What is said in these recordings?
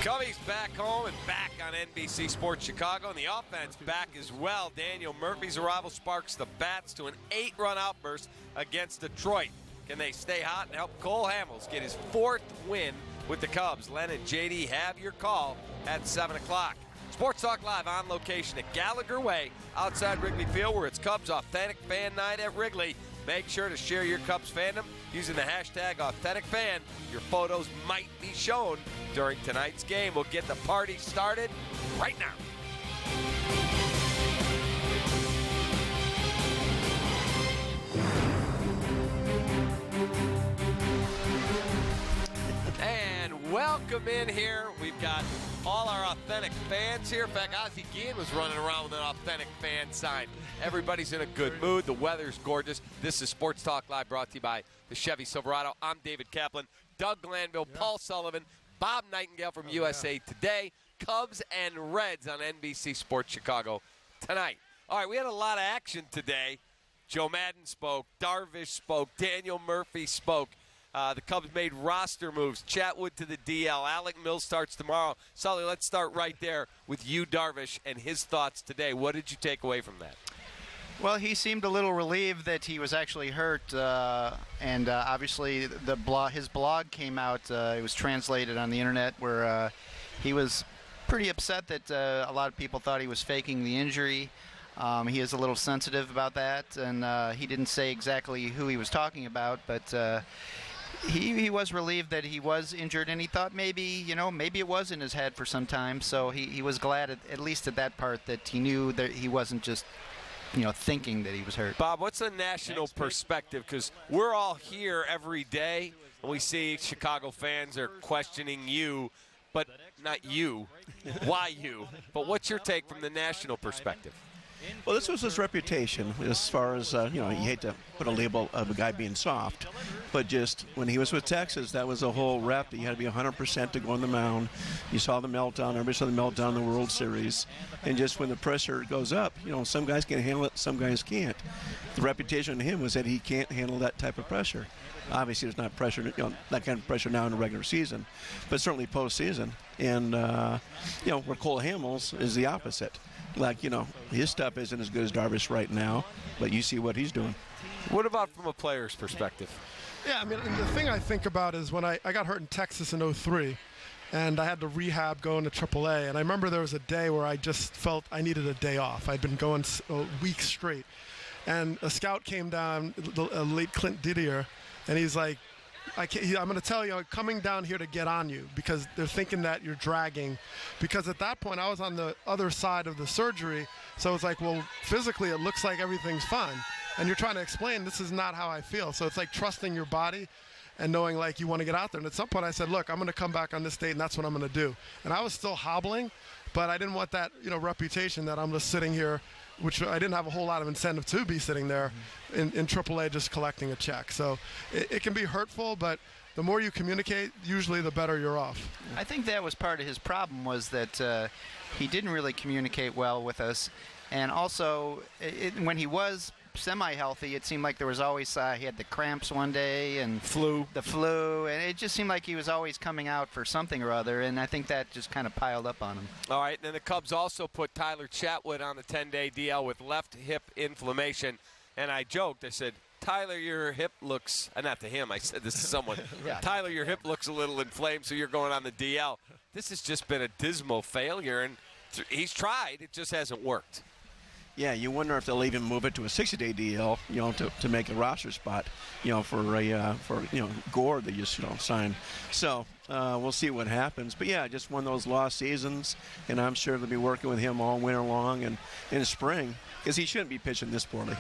Covey's back home and back on NBC Sports Chicago, and the offense back as well. Daniel Murphy's arrival sparks the Bats to an 8-run outburst against Detroit. Can they stay hot and help Cole Hamels get his 4th win with the Cubs? Len and JD have your call at 7 o'clock. Sports Talk Live on location at Gallagher Way outside Wrigley Field, where it's Cubs Authentic Fan Night at Wrigley. Make sure to share your Cubs fandom using the hashtag AuthenticFan. Your photos might be shown during tonight's game. We'll get the party started right now. And welcome in here. We've got all our authentic fans here. In fact, Ozzie Guillen was running around with an authentic fan sign. Everybody's in a good mood. The weather's gorgeous. This is Sports Talk Live, brought to you by the Chevy Silverado. I'm David Kaplan, Doug Glanville, Paul Sullivan, Bob Nightingale from USA Today. Cubs and Reds on NBC Sports Chicago tonight. All right, we had a lot of action today. Joe Madden spoke. Darvish spoke. Daniel Murphy spoke. The Cubs made roster moves. Chatwood to the DL. Alec Mills starts tomorrow. Sully, let's start right there with you, Darvish, and his thoughts today. What did you take away from that? Well, he seemed a little relieved that he was actually hurt, and obviously his blog came out. It was translated on the internet, where he was pretty upset that a lot of people thought he was faking the injury. He is a little sensitive about that, and he didn't say exactly who he was talking about, but he was relieved that he was injured, and he thought maybe it was in his head for some time. So he was glad, at least at that part, that he knew that he wasn't just thinking that he was hurt. Bob, what's the national perspective? Because we're all here every day, and we see Chicago fans are questioning you, but not you. Why you? But what's your take from the national perspective? Well, this was his reputation as far as, you hate to put a label of a guy being soft, but just when he was with Texas, that was a whole rep. He had to be 100% to go on the mound. You saw the meltdown. Everybody saw the meltdown in the World Series. And just when the pressure goes up, some guys can handle it, some guys can't. The reputation of him was that he can't handle that type of pressure. Obviously, there's not pressure, that kind of pressure now in the regular season, but certainly postseason. And, where Cole Hamels is the opposite. Like, his stuff isn't as good as Darvish right now, but you see what he's doing. What about from a player's perspective? Yeah, the thing I think about is when I got hurt in Texas in 2003, and I had to rehab going to AAA, and I remember there was a day where I just felt I needed a day off. I'd been going a week straight, and a scout came down, late Clint Didier, and he's like, I'm going to tell you, I'm coming down here to get on you because they're thinking that you're dragging. Because at that point, I was on the other side of the surgery, so it's like, well, physically it looks like everything's fine. And you're trying to explain this is not how I feel. So it's like trusting your body and knowing like you want to get out there. And at some point I said, look, I'm going to come back on this date, and that's what I'm going to do. And I was still hobbling, but I didn't want that reputation that I'm just sitting here, which I didn't have a whole lot of incentive to be sitting there in AAA just collecting a check. So it can be hurtful, but the more you communicate, usually the better you're off. I think that was part of his problem, was that he didn't really communicate well with us. And also, when he was semi-healthy, it seemed like there was always he had the cramps one day and the flu, and it just seemed like he was always coming out for something or other, and I think that just kind of piled up on him. All right, and then the Cubs also put Tyler Chatwood on the 10-day DL with left hip inflammation, and I joked, I said, Tyler, your hip looks, not to him, I said this to someone, yeah. Tyler, your hip looks a little inflamed, so you're going on the DL. This has just been a dismal failure, and he's tried, it just hasn't worked. Yeah, you wonder if they'll even move it to a 60-day DL, to make a roster spot, for Gore they just sign. So we'll see what happens. But yeah, just one of those lost seasons, and I'm sure they'll be working with him all winter long and in the spring, because he shouldn't be pitching this poorly.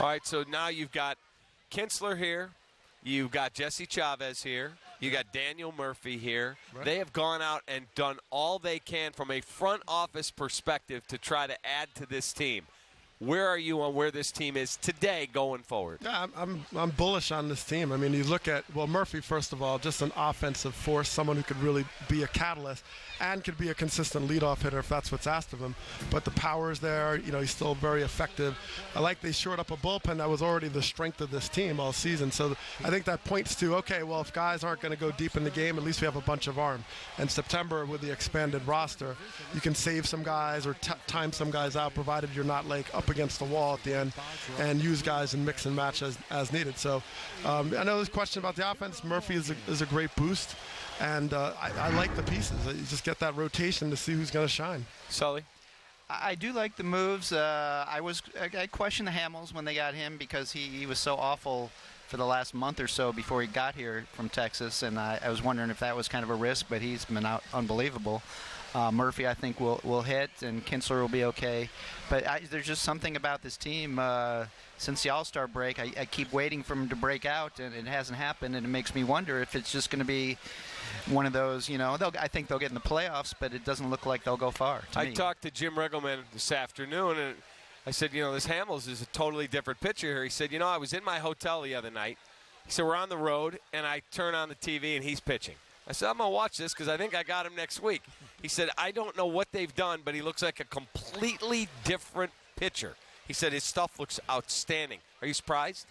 All right, so now you've got Kinsler here, you've got Jesse Chavez here, you got Daniel Murphy here. Right. They have gone out and done all they can from a front office perspective to try to add to this team. Where are you on where this team is today going forward? Yeah, I'm bullish on this team. I mean, you look at, Murphy, first of all, just an offensive force, someone who could really be a catalyst and could be a consistent leadoff hitter if that's what's asked of him. But the power's there. He's still very effective. I like they shored up a bullpen that was already the strength of this team all season. So I think that points to, okay, well, if guys aren't going to go deep in the game, at least we have a bunch of arm. And September, with the expanded roster, you can save some guys or time some guys out, provided you're not up against the wall at the end, and use guys and mix and match as needed. So I know there's a question about the offense. Murphy is a great boost, and I like the pieces. You just get that rotation to see who's going to shine. Sully? I do like the moves. I questioned the Hamels when they got him because he was so awful for the last month or so before he got here from Texas, and I was wondering if that was kind of a risk, but he's been out unbelievable. Murphy, I think, will hit, and Kinsler will be okay. But there's just something about this team. Since the All-Star break, I keep waiting for him to break out, and it hasn't happened, and it makes me wonder if it's just going to be one of those, I think they'll get in the playoffs, but it doesn't look like they'll go far. I talked to Jim Riggleman this afternoon, and I said, this Hamels is a totally different pitcher here. He said, I was in my hotel the other night. He said, we're on the road, and I turn on the TV, and he's pitching. I said, I'm going to watch this because I think I got him next week. He said, I don't know what they've done, but he looks like a completely different pitcher. He said his stuff looks outstanding. Are you surprised?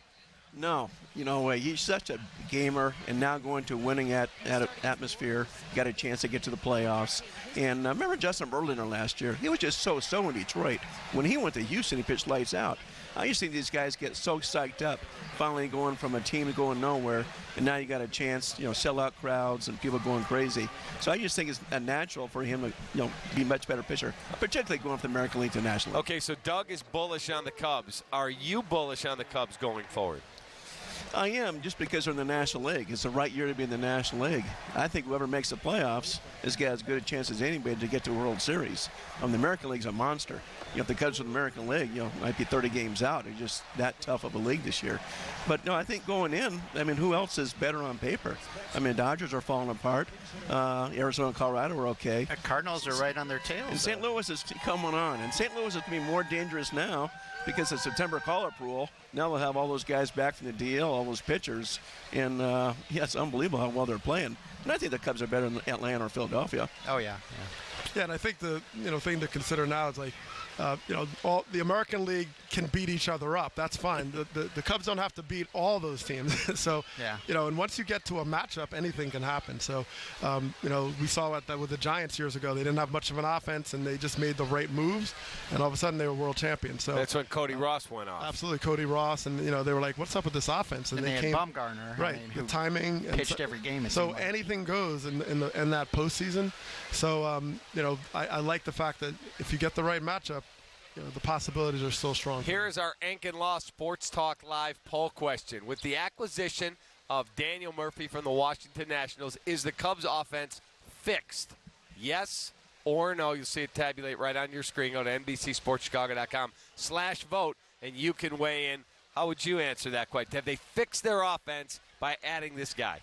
No. He's such a gamer, and now going to winning atmosphere, got a chance to get to the playoffs. And I remember Justin Verlander last year. He was just so in Detroit. When he went to Houston, he pitched lights out. I just think these guys get so psyched up, finally going from a team to going nowhere, and now you got a chance, sell out crowds and people going crazy. So I just think it's natural for him to, be a much better pitcher, particularly going from the American League to National League. Okay, so Doug is bullish on the Cubs. Are you bullish on the Cubs going forward? I am, just because they're in the National League. It's the right year to be in the National League. I think whoever makes the playoffs has got as good a chance as anybody to get to the World Series. The American League's a monster. If the Cubs are in the American League, might be 30 games out. It's just that tough of a league this year. But no, I think going in, who else is better on paper? Dodgers are falling apart. Arizona and Colorado are okay. The Cardinals are right on their tails. And St. Louis is coming on. And St. Louis is going to be more dangerous now because of September call-up rule. Now they'll have all those guys back from the DL, all those pitchers. And, it's unbelievable how well they're playing. And I think the Cubs are better than Atlanta or Philadelphia. Oh, yeah. Yeah, and I think the thing to consider now is all the American League can beat each other up. That's fine. The Cubs don't have to beat all those teams. So, yeah. And once you get to a matchup, anything can happen. So, we saw that with the Giants years ago. They didn't have much of an offense, and they just made the right moves, and all of a sudden they were world champions. So that's when Cody Ross went off. Absolutely, Cody Ross, and they were like, "What's up with this offense?" And they had Bumgarner, right? The timing, pitched every game. So anything goes in that postseason. So, I like the fact that if you get the right matchup, the possibilities are still strong. Here is our Ink and Law Sports Talk Live poll question. With the acquisition of Daniel Murphy from the Washington Nationals, is the Cubs offense fixed? Yes or no? You'll see it tabulate right on your screen. Go to NBCSportsChicago.com/vote, and you can weigh in. How would you answer that question? Have they fixed their offense by adding this guy?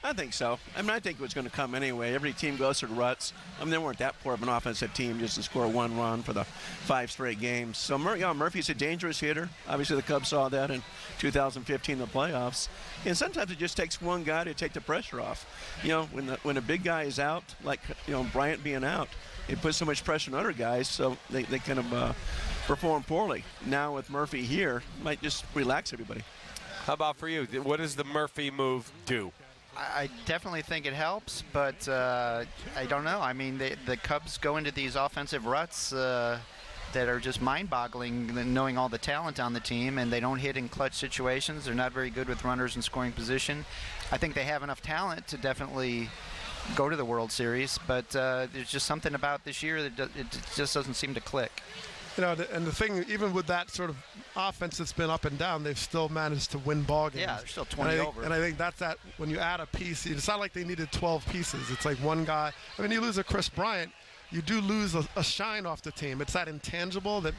I think so. I think it was going to come anyway. Every team goes through ruts. They weren't that poor of an offensive team just to score one run for the 5 straight games. So Murphy's a dangerous hitter. Obviously, the Cubs saw that in 2015, the playoffs. And sometimes it just takes one guy to take the pressure off. When a big guy is out, like Bryant being out, it puts so much pressure on other guys, so they kind of perform poorly. Now with Murphy here, it might just relax everybody. How about for you? What does the Murphy move do? I definitely think it helps, but I don't know. The Cubs go into these offensive ruts that are just mind-boggling, knowing all the talent on the team, and they don't hit in clutch situations. They're not very good with runners in scoring position. I think they have enough talent to definitely go to the World Series, but there's just something about this year that it just doesn't seem to click. And the thing, even with that sort of offense that's been up and down, they've still managed to win ball games. Yeah, they're still 20 over. And I think that's that when you add a piece, it's not like they needed 12 pieces. It's like one guy. You lose a Chris Bryant, you do lose a shine off the team. It's that intangible that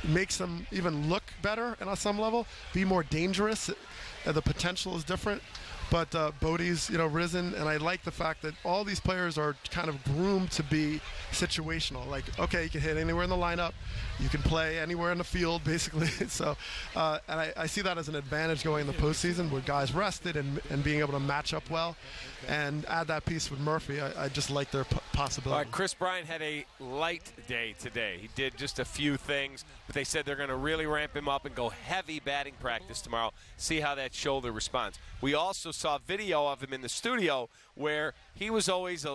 makes them even look better and on some level, be more dangerous. The potential is different. But Bodie's, risen, and I like the fact that all these players are kind of groomed to be situational. Like, okay, you can hit anywhere in the lineup, you can play anywhere in the field, basically. So, and I see that as an advantage going in the postseason with guys rested and being able to match up well, and add that piece with Murphy. I just like their possibility. All right, Chris Bryant had a light day today. He did just a few things, but they said they're going to really ramp him up and go heavy batting practice tomorrow, see how that shoulder responds. We also saw video of him in the studio where he was always,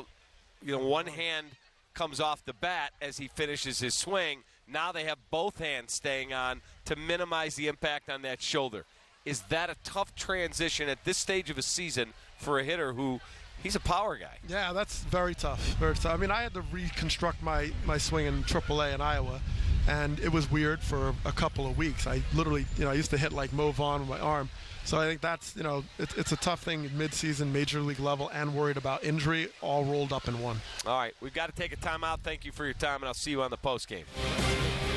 one hand comes off the bat as he finishes his swing. Now they have both hands staying on to minimize the impact on that shoulder. Is that a tough transition at this stage of a season for a hitter who he's a power guy? Yeah, that's very tough. Very tough. I mean, I had to reconstruct my swing in AAA in Iowa, and it was weird for a couple of weeks. I literally, I used to hit like Mo Vaughn with my arm. So I think that's, it's a tough thing mid-season, major league level, and worried about injury all rolled up in one. All right, we've got to take a timeout. Thank you for your time, and I'll see you on the postgame.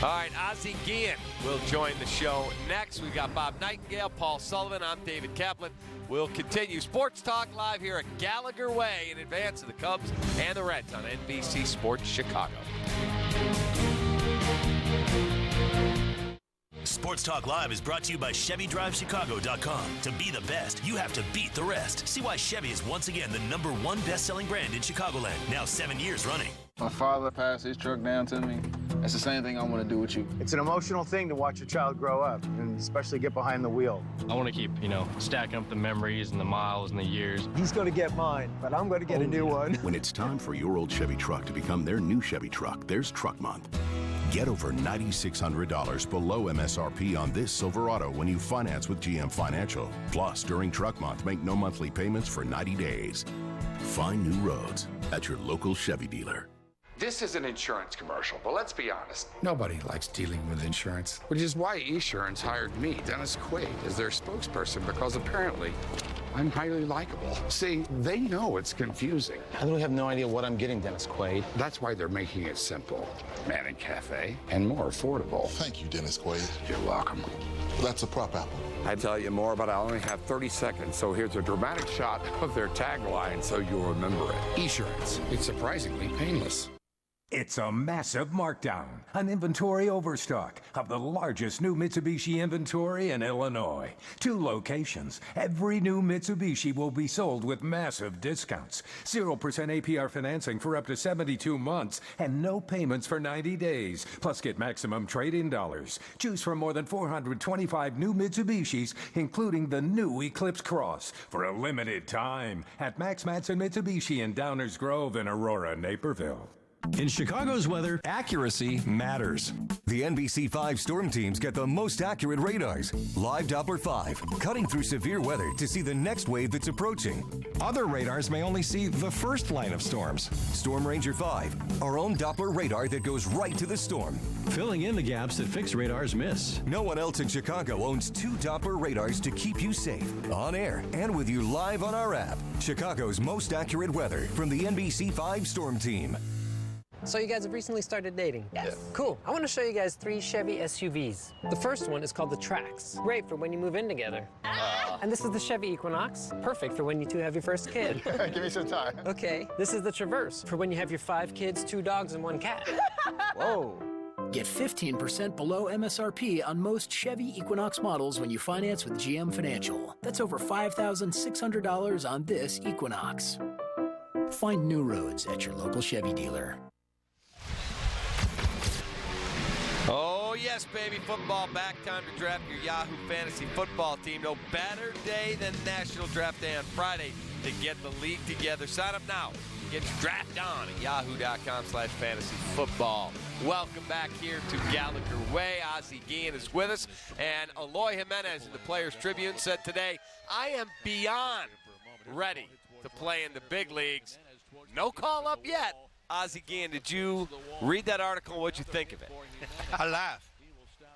All right, Ozzie Guillen will join the show next. We've got Bob Nightingale, Paul Sullivan. I'm David Kaplan. We'll continue Sports Talk live here at Gallagher Way in advance of the Cubs and the Reds on NBC Sports Chicago. Sports Talk Live is brought to you by ChevyDriveChicago.com. To be the best, you have to beat the rest. See why Chevy is once again the #1 best-selling brand in Chicagoland, now 7 years running. My father passed his truck down to me. That's the same thing I want to do with you. It's an emotional thing to watch a child grow up, and especially get behind the wheel. I want to keep, stacking up the memories and the miles and the years. He's going to get mine, but I'm going to get a new one. When it's time for your old Chevy truck to become their new Chevy truck, there's Truck Month. Get over $9,600 below MSRP on this Silverado when you finance with GM Financial. Plus, during Truck Month, make no monthly payments for 90 days. Find new roads at your local Chevy dealer. This is an insurance commercial, but let's be honest. Nobody likes dealing with insurance, which is why Esurance hired me, Dennis Quaid, as their spokesperson, because apparently I'm highly likable. See, they know it's confusing. I really have no idea what I'm getting, Dennis Quaid. That's why they're making it simple. Manning Cafe, and more affordable. Thank you, Dennis Quaid. You're welcome. That's a prop apple. I'd tell you more, but I only have 30 seconds, so here's a dramatic shot of their tagline so you'll remember it. Esurance. It's surprisingly painless. It's a massive markdown, an inventory overstock of the largest new Mitsubishi inventory in Illinois. 2 locations. Every new Mitsubishi will be sold with massive discounts. 0% APR financing for up to 72 months and no payments for 90 days. Plus get maximum trade-in dollars. Choose from more than 425 new Mitsubishis, including the new Eclipse Cross, for a limited time at Max Matson Mitsubishi in Downers Grove and Aurora, Naperville. In Chicago's weather, accuracy matters. The NBC 5 storm teams get the most accurate radars. Live Doppler 5, cutting through severe weather to see the next wave that's approaching. Other radars may only see the first line of storms. Storm Ranger 5, our own Doppler radar that goes right to the storm. Filling in the gaps that fixed radars miss. No one else in Chicago owns 2 Doppler radars to keep you safe, on air, and with you live on our app. Chicago's most accurate weather from the NBC 5 storm team. So you guys have recently started dating? Yes. Cool. I want to show you guys 3 Chevy SUVs. The first one is called the Trax. Great for when you move in together. And this is the Chevy Equinox. Perfect for when you 2 have your first kid. Give me some time. Okay. This is the Traverse for when you have your 5 kids, 2 dogs, and 1 cat. Whoa. Get 15% below MSRP on most Chevy Equinox models when you finance with GM Financial. That's over $5,600 on this Equinox. Find new roads at your local Chevy dealer. Oh, yes, baby. Football back. Time to draft your Yahoo Fantasy Football team. No better day than National Draft Day on Friday to get the league together. Sign up now. Get your draft on at yahoo.com/fantasyfootball. Welcome back here to Gallagher Way. Ozzie Guillen is with us. And Eloy Jimenez in the Players Tribune said today, I am beyond ready to play in the big leagues. No call up yet. Ozzie Guillen, did you read that article? What'd you think of it? I laugh.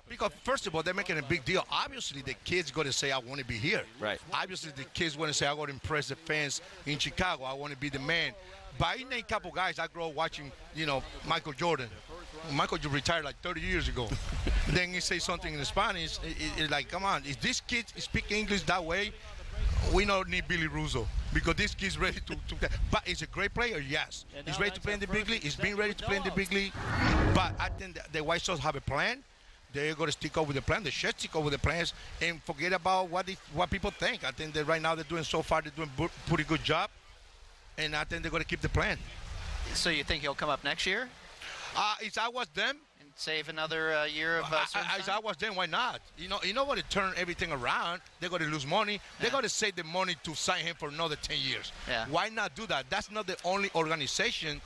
Because, first of all, they're making a big deal. Obviously, the kids going to say, I want to be here. Right. Obviously, the kids want to say, I want to impress the fans in Chicago. I want to be the man. But I name a couple guys I grew up watching, Michael Jordan. Michael retired like 30 years ago. Then he say something in Spanish. It's like, come on, if this kid speak English that way, we don't need Billy Rizzo because this kid's ready to but he's a great player, yes. He's ready to play in the big league. He's been ready to play in the big league. But I think the White Sox have a plan. They're going to stick over the plan. They should stick over the plans and forget about what people think. I think that right now they're doing a pretty good job. And I think they're going to keep the plan. So you think he'll come up next year? If I was them, and save another year of if I was them, why not? You know what? To turn everything around, they're going to lose money. They're going to save the money to sign him for another 10 years. Yeah. Why not do that? That's not the only organization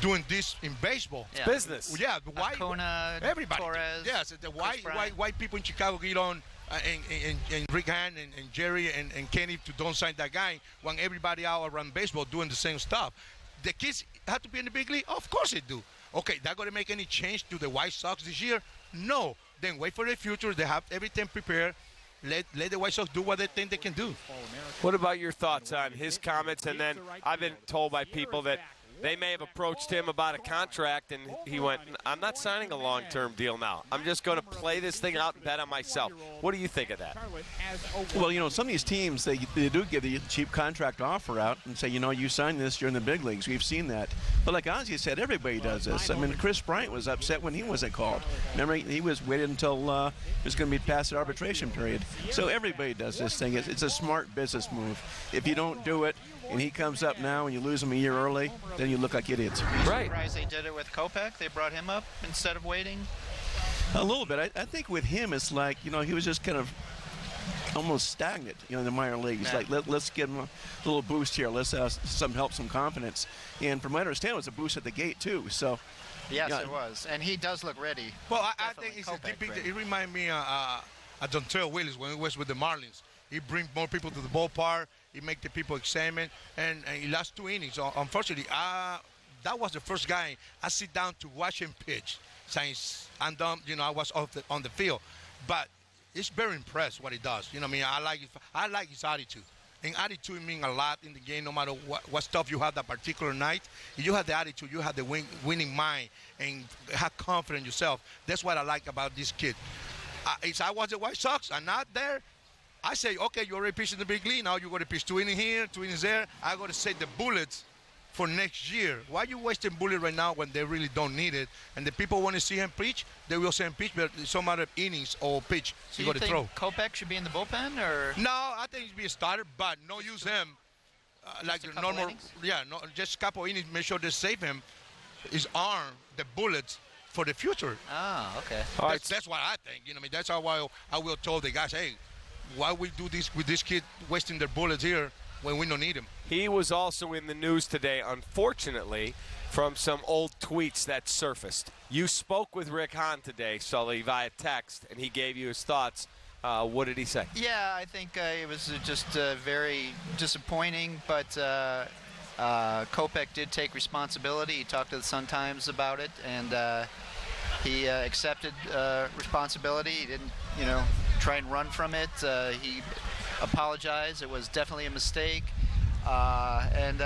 doing this in baseball. It's business. Yeah. Why? Acuna, everybody. Torres. Yes. Why people in Chicago get on and Rick Hahn and Jerry and Kenny don't sign that guy when everybody out around baseball doing the same stuff? The kids have to be in the big league? Of course they do. Okay, that going to make any change to the White Sox this year? No. Then wait for the future. They have everything prepared. Let the White Sox do what they think they can do. What about your thoughts on his comments? And then I've been told by people that they may have approached him about a contract, and he went, I'm not signing a long-term deal now. I'm just going to play this thing out and bet on myself. What do you think of that? Well, some of these teams, they do give the cheap contract offer out and say, you sign this, you're in the big leagues. We've seen that. But like Ozzie said, everybody does this. I mean, Chris Bryant was upset when he wasn't called. Remember, he was waited until it was going to be past the arbitration period. So everybody does this thing. It's a smart business move. If you don't do it, and he comes up now and you lose him a year early, then you look like idiots. Right. Surprised they did it with Kopech. They brought him up instead of waiting. A little bit. I think with him, it's like, he was just kind of almost stagnant, in the minor leagues. Yeah. Like, let's give him a little boost here. Let's some help, some confidence. And from what I understand, it was a boost at the gate, too. So, yes, it was. And he does look ready. Well, I think it reminds me of Dontrell Willis when he was with the Marlins. He brings more people to the ballpark. He make the people examine, and he lost 2 innings. Unfortunately, that was the first guy I sit down to watch him pitch since I was on the field. But it's very impressed what he does. I like his attitude. And attitude means a lot in the game, no matter what stuff you have that particular night. If you have the attitude, you have the winning mind, and have confidence in yourself. That's what I like about this kid. If I was the White Sox, I'm not there. I say, okay, you already pitched in the big league. Now you're going to pitch 2 innings here, 2 innings there. I got to save the bullets for next year. Why are you wasting bullets right now when they really don't need it? And the people want to see him pitch, they will see him pitch, but some other innings or pitch so you got to throw. Kopech should be in the bullpen, or? No, I think he should be a starter, but no use him like the normal. Innings? Yeah, no, just a couple innings. Make sure they save him, his arm, the bullets for the future. Ah, okay. That's what I think. That's how I will tell the guys, hey, why we do this with this kid wasting their bullets here when we don't need him? He was also in the news today, unfortunately, from some old tweets that surfaced. You spoke with Rick Hahn today, Sully, via text, and he gave you his thoughts. What did he say? Yeah, I think it was just very disappointing, but Kopech did take responsibility. He talked to the Sun-Times about it, and he accepted responsibility. He didn't, try and run from it. He apologized. It was definitely a mistake. And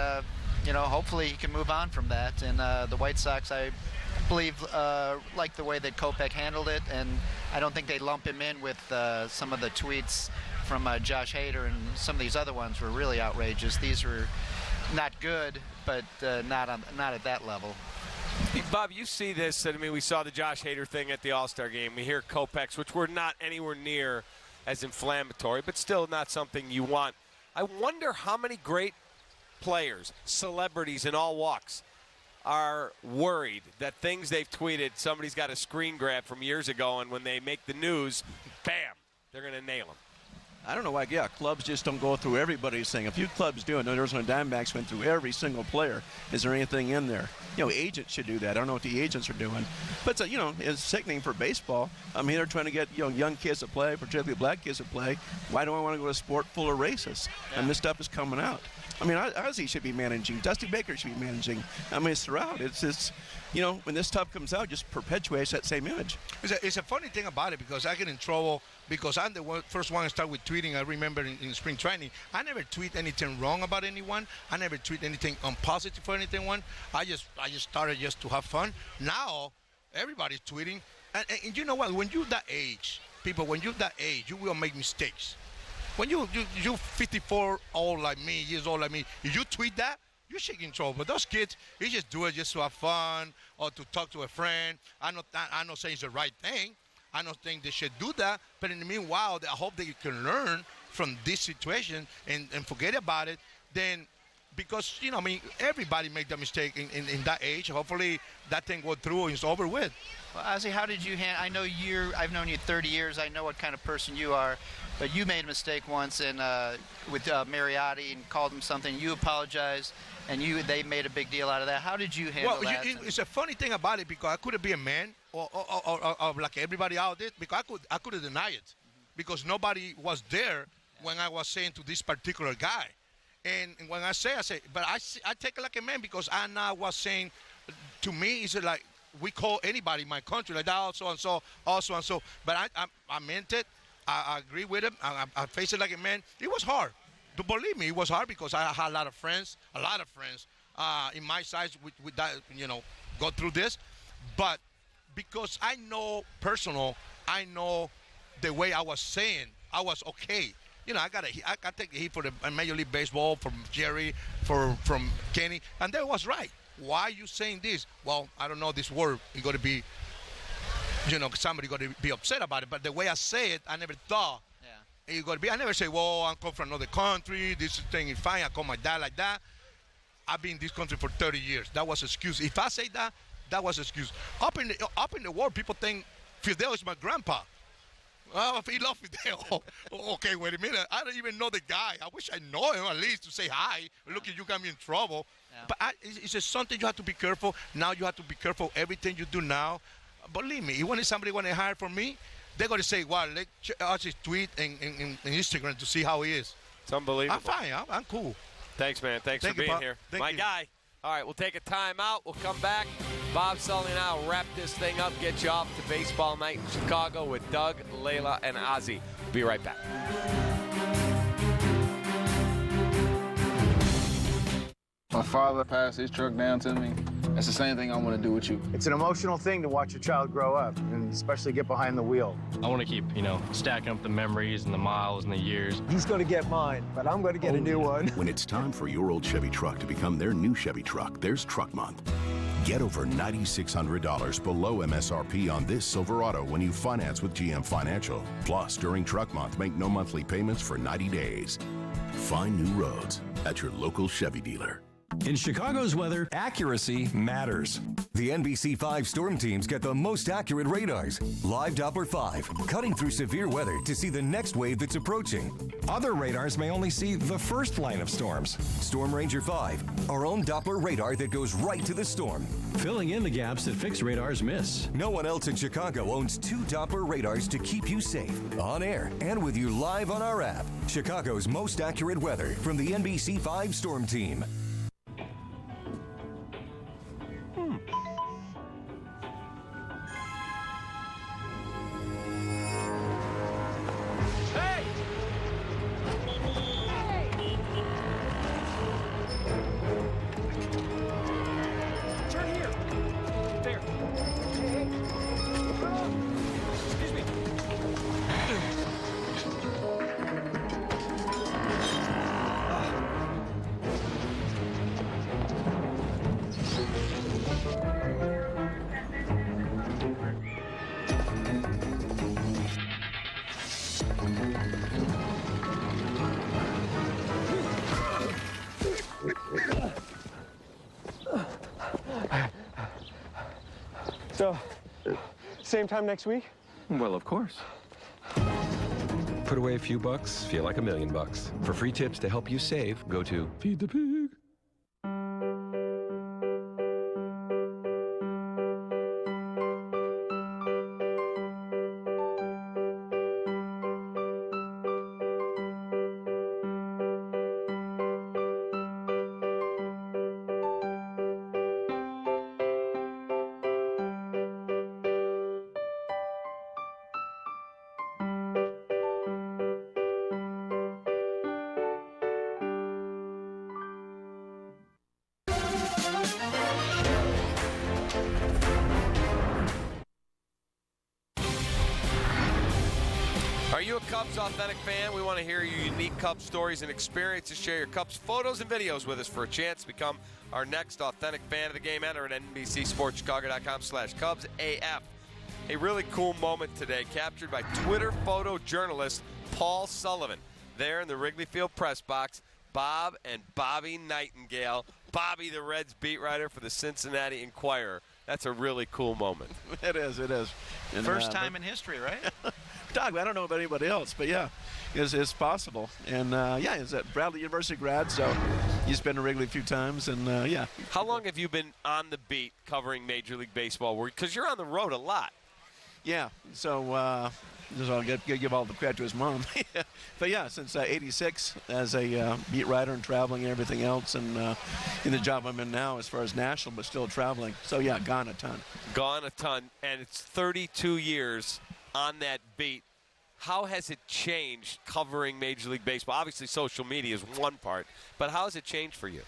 hopefully he can move on from that. And the White Sox, I believe, like the way that Kopech handled it. And I don't think they lump him in with some of the tweets from Josh Hader, and some of these other ones were really outrageous. These were not good, but not at that level. Bob, you see this. We saw the Josh Hader thing at the All-Star game. We hear Kopech's, which were not anywhere near as inflammatory, but still not something you want. I wonder how many great players, celebrities in all walks, are worried that things they've tweeted, somebody's got a screen grab from years ago, and when they make the news, bam, they're going to nail them. I don't know why, clubs just don't go through everybody's thing. A few clubs do it. The Arizona Diamondbacks went through every single player. Is there anything in there? Agents should do that. I don't know what the agents are doing. But, it's sickening for baseball. They're trying to get, young kids to play, particularly black kids to play. Why do I want to go to a sport full of racists? Yeah. And this stuff is coming out. Ozzie should be managing. Dusty Baker should be managing. It's throughout. It's when this stuff comes out, just perpetuates that same image. It's a funny thing about it, because I get in trouble because I'm the first one to start with tweeting. I remember in spring training, I never tweet anything wrong about anyone. I never tweet anything unpositive for anyone. I just started just to have fun. Now, everybody's tweeting. And you know what? When you're that age, you will make mistakes. when you 54 old like me, years old like me, if you tweet that, you're shaking trouble. But those kids, they just do it just to have fun or to talk to a friend. I'm not saying it's the right thing. I don't think they should do that. But in the meanwhile, I hope that you can learn from this situation and forget about it. Then, because, you know, I mean, everybody make that mistake in that age. Hopefully that thing go through and it's over with. Well, Ozzy, how did you handle? I know I've known you 30 years. I know what kind of person you are. But you made a mistake once with Mariotti and called him something. You apologized, and they made a big deal out of that. How did you handle that? It's a funny thing about it, because I couldn't be a man or like everybody out there, because I couldn't deny it, because nobody was there when I was saying to this particular guy. And when I say, but I take it like a man, because I now was saying, to me, it's like we call anybody in my country like that, also and so. But I meant it. I agree with him. I face it like a man. It was hard. To believe me, it was hard, because I had a lot of friends in my size with that, you know, go through this. But because I know the way I was saying, I was okay. You know, I take the heat for the Major League Baseball, from Jerry, from Kenny, and that was right. Why are you saying this? Well, I don't know this word. It's going to be, you know, somebody going to be upset about it. But the way I say it, I never thought it got to be. I never say, well, I'm coming from another country. This thing is fine. I call my dad like that. I've been in this country for 30 years. That was an excuse. If I say that, that was an excuse. Up in the world, people think Fidel is my grandpa. Oh, he loves Fidel. Okay, wait a minute. I don't even know the guy. I wish I know him at least to say hi. Look, you got me in trouble. Yeah. But it's just something you have to be careful. Now you have to be careful everything you do now. Believe me, when somebody want to hire from me, they're going to say, well, let's watch his tweet and Instagram to see how he is. It's unbelievable. I'm fine. I'm cool. Thanks, man. Thanks for being here. My guy. All right, we'll take a timeout. We'll come back. Bob Sully and I will wrap this thing up, get you off to baseball night in Chicago with Doug, Layla, and Ozzy. Be right back. My father passed his truck down to me. That's the same thing I want to do with you. It's an emotional thing to watch your child grow up, and especially get behind the wheel. I want to keep, stacking up the memories and the miles and the years. He's going to get mine, but I'm going to get a new one. When it's time for your old Chevy truck to become their new Chevy truck, there's Truck Month. Get over $9,600 below MSRP on this Silverado when you finance with GM Financial. Plus, during Truck Month, make no monthly payments for 90 days. Find new roads at your local Chevy dealer. In Chicago's weather, accuracy matters. The NBC 5 storm teams get the most accurate radars. Live Doppler 5, cutting through severe weather to see the next wave that's approaching. Other radars may only see the first line of storms. Storm Ranger 5, our own Doppler radar that goes right to the storm, filling in the gaps that fixed radars miss. No one else in Chicago owns 2 Doppler radars to keep you safe, on air, and with you live on our app. Chicago's most accurate weather from the NBC 5 storm team. So, same time next week? Well, of course. Put away a few bucks, feel like $1 million. For free tips to help you save, go to Feed the Pig. you a Cubs authentic fan? We want to hear your unique Cubs stories and experiences. Share your Cubs photos and videos with us for a chance to become our next authentic fan of the game. Enter at NBCSportsChicago.com/CubsAF. A really cool moment today captured by Twitter photojournalist Paul Sullivan. There in the Wrigley Field press box, Bob and Bobby Nightingale. Bobby, the Reds beat writer for the Cincinnati Enquirer. That's a really cool moment. It is. And, First time in history, right? Doug, I don't know about anybody else, but yeah, it's possible. And he's at Bradley University grad, so he's been to Wrigley a few times, and yeah. How long have you been on the beat covering Major League Baseball? Because you're on the road a lot. Yeah, so I'll give all the credit to his mom. But yeah, since '86 as a beat writer and traveling and everything else, and in the job I'm in now as far as national, but still traveling. So yeah, gone a ton, and it's 32 years on that beat. How has it changed covering Major League Baseball? Obviously, social media is one part, but how has it changed for you?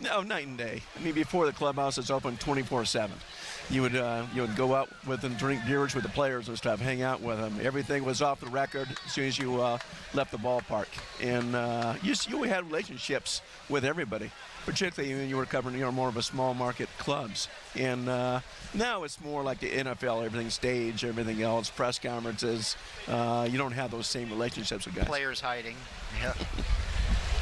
No, night and day. I mean, before the clubhouse is open 24/7. You would go out with and drink beers with the players and stuff, hang out with them. Everything was off the record as soon as you left the ballpark, and you had relationships with everybody. Particularly when you were covering more of a small market clubs, and now it's more like the NFL. Everything's staged, everything else, press conferences. You don't have those same relationships with guys. Players hiding. Yeah.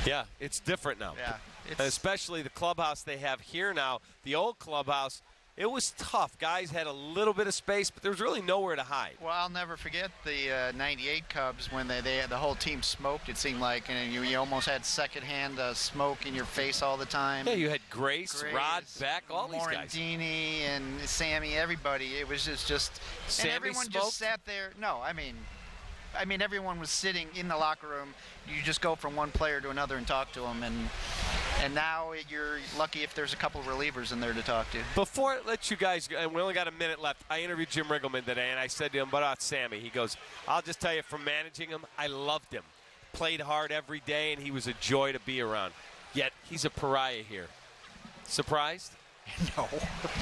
Yeah, it's different now. Yeah. Especially the clubhouse they have here now. The old clubhouse, it was tough. Guys had a little bit of space, but there was really nowhere to hide. Well, I'll never forget the '98 Cubs when the whole team smoked. It seemed like, and you almost had secondhand smoke in your face all the time. Yeah, you had Grace, Rod Beck, all these guys. Morandini and Sammy, everybody. It was just Sammy and everyone smoked? just sat there. No, I mean, everyone was sitting in the locker room. You just go from one player to another and talk to them, and now you're lucky if there's a couple of relievers in there to talk to. Before I let you guys go, and we only got a minute left, I interviewed Jim Riggleman today, and I said to him, what about Sammy? He goes, I'll just tell you, from managing him, I loved him. Played hard every day, and he was a joy to be around. Yet, he's a pariah here. Surprised? No.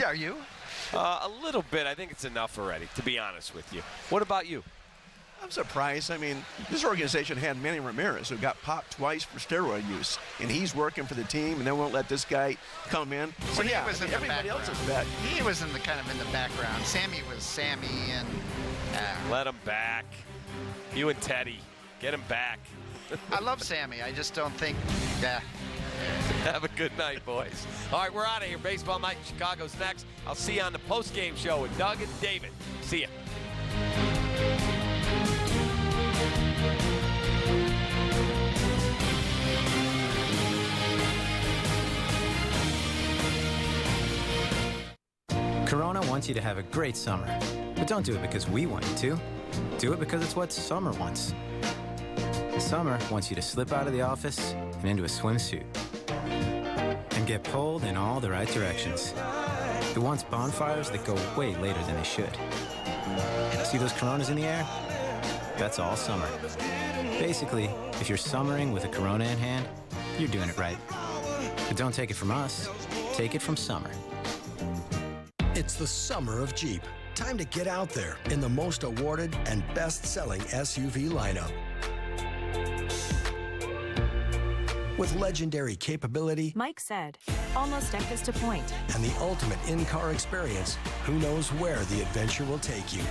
Are you? A little bit. I think it's enough already, to be honest with you. What about you? I'm surprised. I mean, this organization had Manny Ramirez, who got popped twice for steroid use, and he's working for the team, and they won't let this guy come in. So well, yeah, everybody else is back. He was in the background. Sammy was Sammy, and let him back. You and Teddy, get him back. I love Sammy. I just don't think. Have a good night, boys. All right, we're out of here. Baseball Night in Chicago's next. I'll see you on the post-game show with Doug and David. See ya. Corona wants you to have a great summer, but don't do it because we want you to. Do it because it's what summer wants. Summer wants you to slip out of the office and into a swimsuit and get pulled in all the right directions. It wants bonfires that go way later than they should. See those Coronas in the air? That's all summer. Basically, if you're summering with a Corona in hand, you're doing it right. But don't take it from us. Take it from summer. It's the summer of Jeep. Time to get out there in the most awarded and best-selling SUV lineup. With legendary capability, Mike said, almost at Vista Point, and the ultimate in-car experience, who knows where the adventure will take you.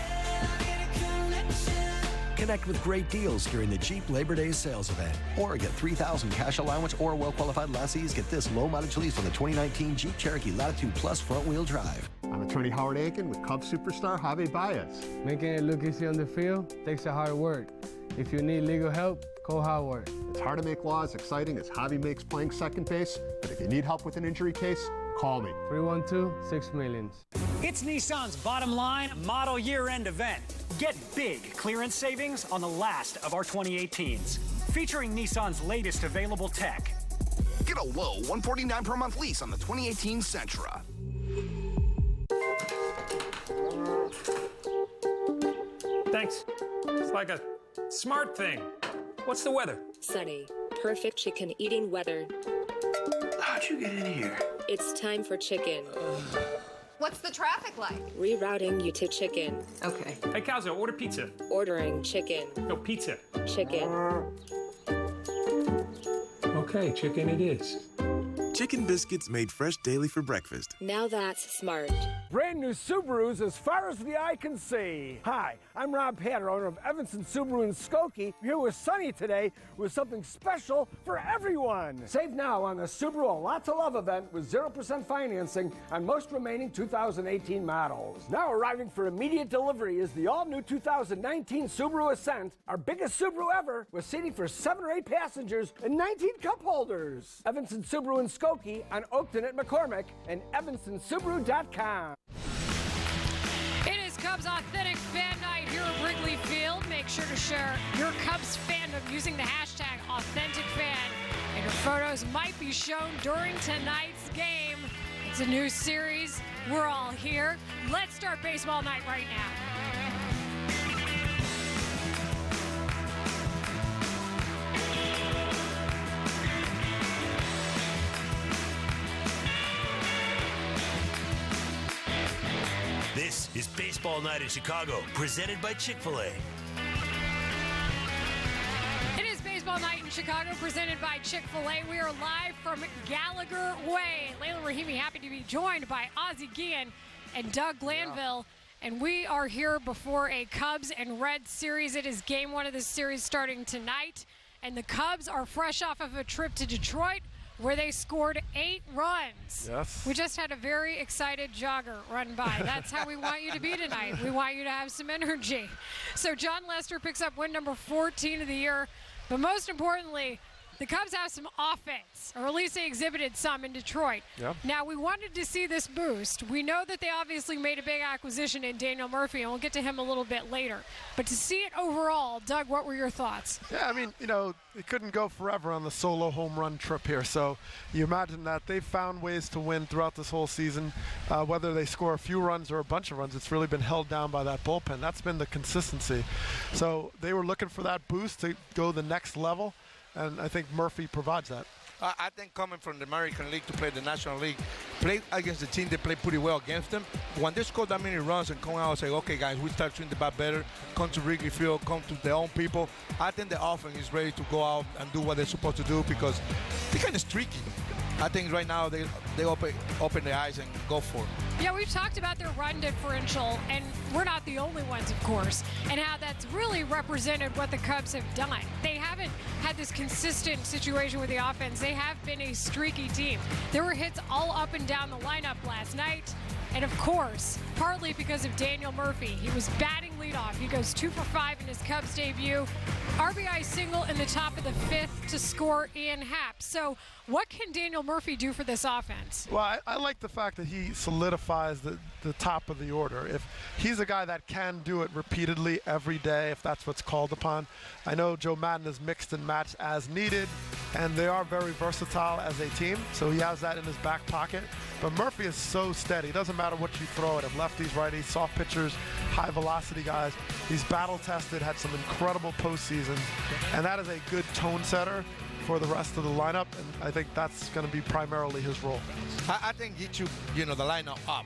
Connect with great deals during the Jeep Labor Day sales event. Or get $3,000 cash allowance, or well-qualified lessees get this low-mileage lease on the 2019 Jeep Cherokee Latitude Plus front-wheel drive. I'm attorney Howard Aiken with Cubs superstar Javi Baez. Making it look easy on the field takes a hard work. If you need legal help, call Howard. It's hard to make law as exciting as Javi makes playing second base, but if you need help with an injury case, call me. 312-6 It's Nissan's Bottom Line Model Year-End event. Get big clearance savings on the last of our 2018s, featuring Nissan's latest available tech. Get a low $149 per month lease on the 2018 Sentra. Thanks. It's like a smart thing. What's the weather? Sunny. Perfect chicken eating weather. How'd you get in here? It's time for chicken. What's the traffic like? Rerouting you to chicken. Okay. Hey, Calzo, order pizza. Ordering chicken. No, pizza. Chicken. Okay, chicken it is. Chicken biscuits made fresh daily for breakfast. Now that's smart. Brand new Subarus as far as the eye can see. Hi, I'm Rob Hatter, owner of Evanston Subaru in Skokie. Here with Sunny today with something special for everyone. Save now on the Subaru A Lot to Love event with 0% financing on most remaining 2018 models. Now arriving for immediate delivery is the all-new 2019 Subaru Ascent, our biggest Subaru ever, with seating for 7 or 8 passengers and 19 cup holders. Evanston Subaru in Skokie on Oakton at McCormick and evanstonsubaru.com. It is Cubs Authentic Fan Night here at Wrigley Field. Make sure to share your Cubs fandom using the hashtag AuthenticFan, and your photos might be shown during tonight's game. It's a new series. We're all here. Let's start baseball night right now. This is Baseball Night in Chicago, presented by Chick-fil-A. It is Baseball Night in Chicago, presented by Chick-fil-A. We are live from Gallagher Way. Layla Rahimi, happy to be joined by Ozzie Guillen and Doug Glanville. Yeah. And we are here before a Cubs and Reds series. It is game 1 of this series starting tonight. And the Cubs are fresh off of a trip to Detroit, where they scored 8 runs. Yes. We just had a very excited jogger run by. That's how we want you to be tonight. We want you to have some energy. So John Lester picks up win number 14 of the year. But most importantly, the Cubs have some offense, or at least they exhibited some in Detroit. Yep. Now, we wanted to see this boost. We know that they obviously made a big acquisition in Daniel Murphy, and we'll get to him a little bit later. But to see it overall, Doug, what were your thoughts? Yeah, I mean, it couldn't go forever on the solo home run trip here. So you imagine that they've found ways to win throughout this whole season. Whether they score a few runs or a bunch of runs, it's really been held down by that bullpen. That's been the consistency. So they were looking for that boost to go the next level. And I think Murphy provides that. I think coming from the American League to play the National League, play against the team that play pretty well against them. When they score that many runs and come out and say, okay, guys, we start shooting the bat better, come to Wrigley Field, come to their own people, I think the offense is ready to go out and do what they're supposed to do because they're kind of streaky. I think right now they open their eyes and go for it. Yeah, we've talked about their run differential, and we're not the only ones, of course, and how that's really represented what the Cubs have done. They haven't had this consistent situation with the offense. They have been a streaky team. There were hits all up and down the lineup last night. And of course, partly because of Daniel Murphy. He was batting leadoff. He goes 2 for 5 in his Cubs debut. RBI single in the top of the 5th to score Ian Happ. So what can Daniel Murphy do for this offense? Well, I like the fact that he solidifies the top of the order. If he's a guy that can do it repeatedly every day, if that's what's called upon. I know Joe Madden is mixed and matched as needed, and they are very versatile as a team, so he has that in his back pocket. But Murphy is so steady. It doesn't matter what you throw at him. Lefties, righties, soft pitchers, high velocity guys. He's battle tested, had some incredible postseasons, and that is a good tone setter for the rest of the lineup, and I think that's going to be primarily his role. I think he should, the lineup up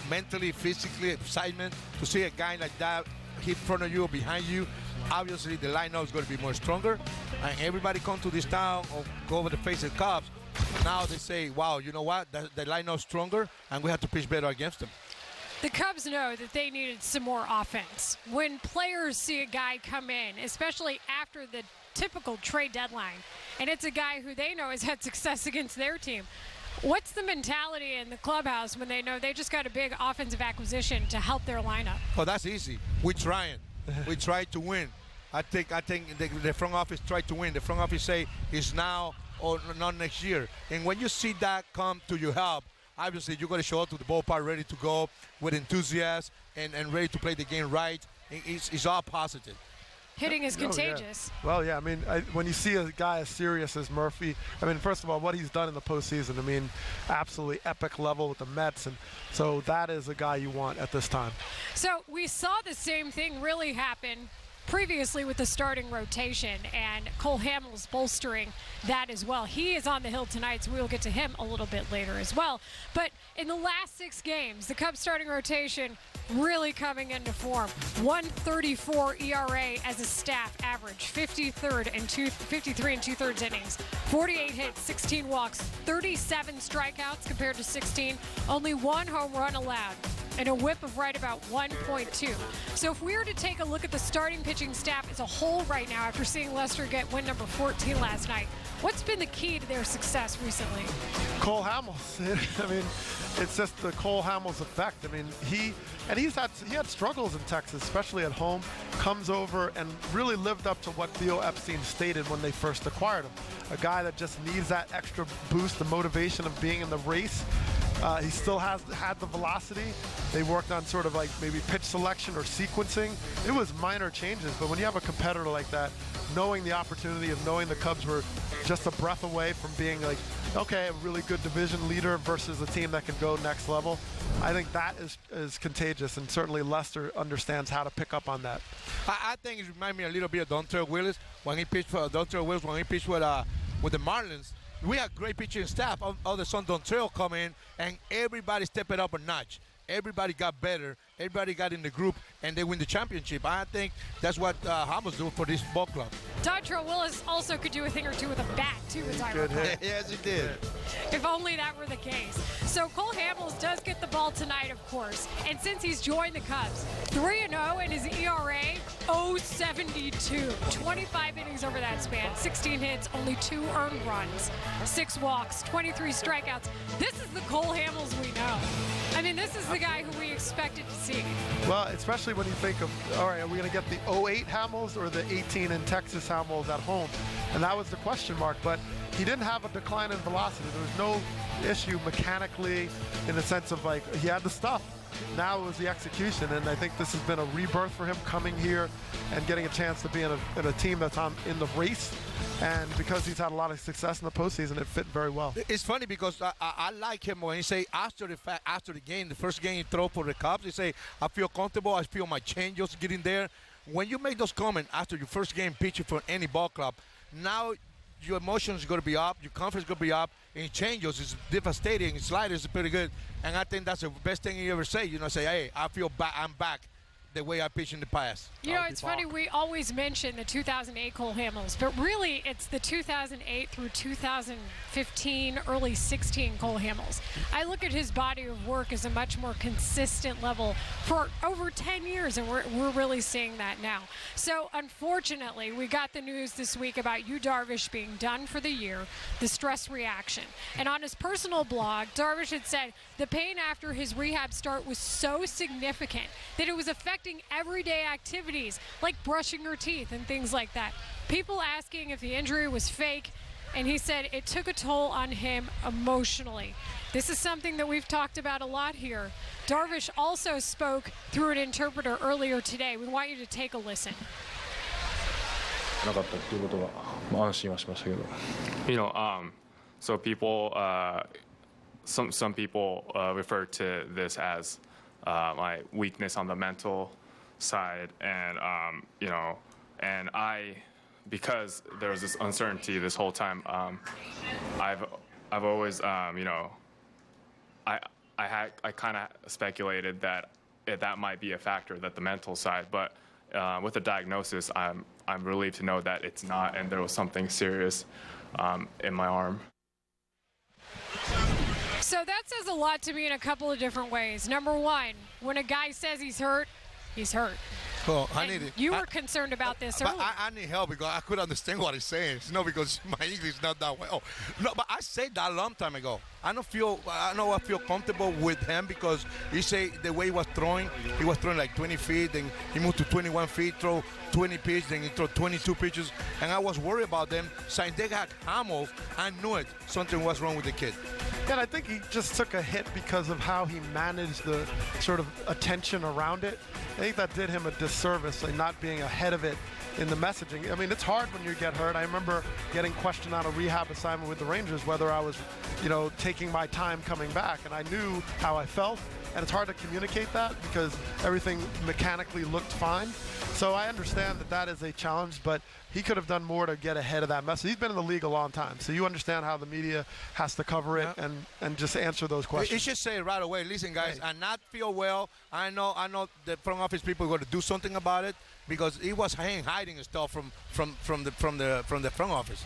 mentally, physically, excitement. To see a guy like that hit in front of you or behind you, obviously the lineup is going to be more stronger, and everybody come to this town or go over the face of the Cubs. Now they say, wow, you know what? The lineup's stronger, and we have to pitch better against them. The Cubs know that they needed some more offense. When players see a guy come in, especially after the typical trade deadline, and it's a guy who they know has had success against their team, what's the mentality in the clubhouse when they know they just got a big offensive acquisition to help their lineup? Oh, that's easy. We're trying. We try to win. I think the front office tried to win. The front office say it's now or not next year. And when you see that come to your help, obviously you're going to show up to the ballpark ready to go with enthusiasm and ready to play the game right. It's all positive. Hitting is contagious. Yeah. Well, yeah, I mean, when you see a guy as serious as Murphy, I mean, first of all, what he's done in the postseason, I mean, absolutely epic level with the Mets, and so that is a guy you want at this time. So we saw the same thing really happen previously with the starting rotation, and Cole Hamels bolstering that as well. He is on the hill tonight, so we will get to him a little bit later as well. But in the last 6 games, the Cubs starting rotation really coming into form. 1.34 ERA as a staff average, 53 and 2/3 innings, 48 hits, 16 walks, 37 strikeouts compared to 16, only 1 home run allowed, and a whip of right about 1.2. So if we were to take a look at the starting pitching staff as a whole right now, after seeing Lester get win number 14 last night, what's been the key to their success recently? Cole Hamels. I mean, it's just the Cole Hamels effect. I mean, he had struggles in Texas, especially at home. Comes over and really lived up to what Theo Epstein stated when they first acquired him. A guy that just needs that extra boost, the motivation of being in the race. He still had the velocity. They worked on sort of like maybe pitch selection or sequencing. It was minor changes, but when you have a competitor like that, knowing the opportunity of knowing the Cubs were just a breath away from being like, okay, a really good division leader versus a team that can go next level, I think that is contagious, and certainly Lester understands how to pick up on that. I think it reminds me a little bit of Dontrelle Willis when he pitched with the Marlins. We have great pitching staff. All of a sudden, Dontrelle come in, and everybody stepped it up a notch. Everybody got better. Everybody got in the group, and they win the championship. I think that's what Hamels do for this ball club. Dontrelle Willis also could do a thing or two with a bat, too, as I recall. Yes, he did. If only that were the case. So Cole Hamels does get the ball tonight, of course. And since he's joined the Cubs, 3-0, and his ERA, 0.72. 25 innings over that span, 16 hits, only 2 earned runs, 6 walks, 23 strikeouts. This is the Cole Hamels we know. I mean, this is the guy who we expected to see. Well, especially when you think of, all right, are we going to get the 08 Hamels or the 18 in Texas Hamels at home? And that was the question mark. But he didn't have a decline in velocity. There was no issue mechanically in the sense of like he had the stuff. Now it was the execution, and I think this has been a rebirth for him coming here and getting a chance to be in a team that's in the race. And because he's had a lot of success in the postseason, it fit very well. It's funny because I like him when he say after the game, the first game he throw for the Cubs, he say, I feel comfortable, I feel my change just getting there. When you make those comments after your first game pitching for any ball club, now your emotions are going to be up, your confidence is going to be up, and it changes. It's devastating. His sliders is pretty good. And I think that's the best thing you ever say. You know, say, hey, I feel back, I'm back the way I pitched in the past. You know, it's funny, we always mention the 2008 Cole Hamels, but really it's the 2008 through 2015, early 16 Cole Hamels. I look at his body of work as a much more consistent level for over 10 years, and we're really seeing that now. So, unfortunately, we got the news this week about Yu Darvish being done for the year, the stress reaction. And on his personal blog, Darvish had said the pain after his rehab start was so significant that it was affecting everyday activities like brushing your teeth and things like that. People asking if the injury was fake, and he said it took a toll on him emotionally. This is something that we've talked about a lot here. Darvish also spoke through an interpreter earlier today. We want you to take a listen. You know, so people, some people refer to this as my weakness on the mental side, and you know, and because there was this uncertainty this whole time, I've always, you know, I kind of speculated that that might be a factor, that the mental side, but with the diagnosis, I'm relieved to know that it's not, and there was something serious in my arm. So that says a lot to me in a couple of different ways. Number one, when a guy says he's hurt, he's hurt. Well, I need it. You were concerned about this earlier. I need help because I couldn't understand what he's saying. You know, because my English is not that well. No, but I said that a long time ago. I feel comfortable with him because he say the way he was throwing like 20 feet, then he moved to 21 feet, throw 20 pitches, then he throw 22 pitches, and I was worried about them. Since they got Hamels, I knew it. Something was wrong with the kid. And I think he just took a hit because of how he managed the sort of attention around it. I think that did him a disservice, like not being ahead of it in the messaging. I mean, it's hard when you get hurt. I remember getting questioned on a rehab assignment with the Rangers whether I was, taking my time coming back, and I knew how I felt. And it's hard to communicate that because everything mechanically looked fine. So I understand that is a challenge, but he could have done more to get ahead of that message. He's been in the league a long time, so you understand how the media has to cover it and just answer those questions. He should say right away, listen, guys, I not feel well. I know the front office people are going to do something about it, because he was hiding stuff from the front office.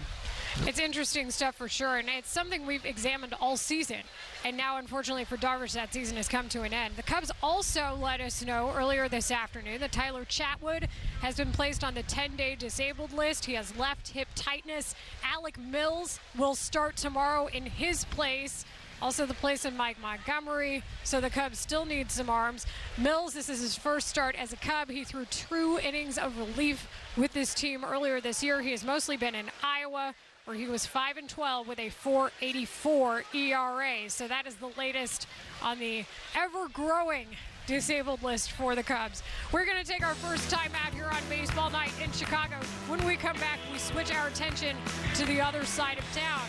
It's interesting stuff for sure, and it's something we've examined all season. And now, unfortunately for Darvish, that season has come to an end. The Cubs also let us know earlier this afternoon that Tyler Chatwood has been placed on the 10-day disabled list. He has left hip tightness. Alec Mills will start tomorrow in his place. Also the place in Mike Montgomery, so the Cubs still need some arms. Mills, this is his first start as a Cub. He threw 2 innings of relief with this team earlier this year. He has mostly been in Iowa, where he was 5-12 with a 4.84 ERA. So that is the latest on the ever-growing disabled list for the Cubs. We're going to take our first time out here on Baseball Night in Chicago. When we come back, we switch our attention to the other side of town.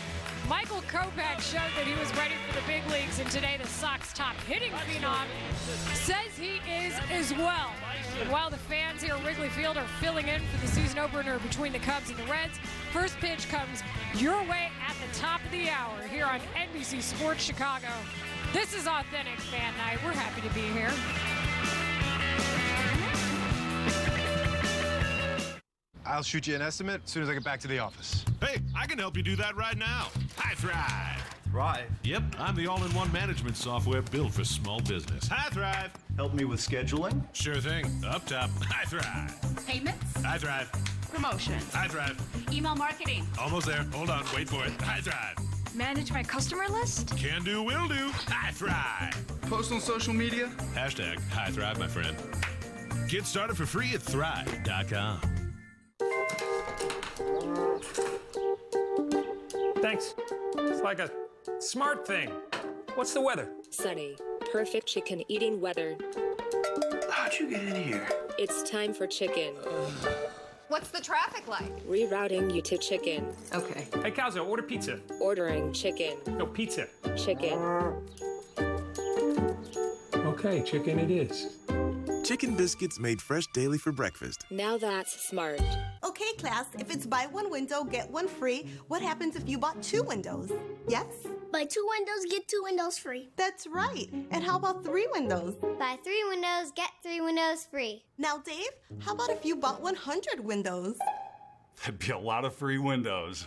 Michael Kopech showed that he was ready for the big leagues, and today the Sox top hitting phenom says he is as well. And while the fans here at Wrigley Field are filling in for the season opener between the Cubs and the Reds, first pitch comes your way at the top of the hour here on NBC Sports Chicago. This is Authentic Fan Night. We're happy to be here. I'll shoot you an estimate as soon as I get back to the office. Hey, I can help you do that right now. Hi, Thrive. Thrive? Yep, I'm the all-in-one management software built for small business. Hi, Thrive. Help me with scheduling? Sure thing. Up top. Hi, Thrive. Payments? Hi, Thrive. Promotions? Hi, Thrive. Email marketing? Almost there. Hold on. Wait for it. Hi, Thrive. Manage my customer list? Can do, will do. Hi, Thrive. Post on social media? Hashtag Hi, Thrive, my friend. Get started for free at thrive.com. Thanks. It's like a smart thing. What's the weather? Sunny. Perfect chicken eating weather. How'd you get in here? It's time for chicken. What's the traffic like? Rerouting you to chicken. Okay. Hey, Calzo, order pizza. Ordering chicken. No, pizza. Chicken. Okay, chicken it is. Chicken biscuits made fresh daily for breakfast. Now that's smart. Okay, class, if it's buy one window, get one free, what happens if you bought 2 windows? Yes? Buy 2 windows, get 2 windows free. That's right. And how about 3 windows? Buy 3 windows, get 3 windows free. Now, Dave, how about if you bought 100 windows? That'd be a lot of free windows.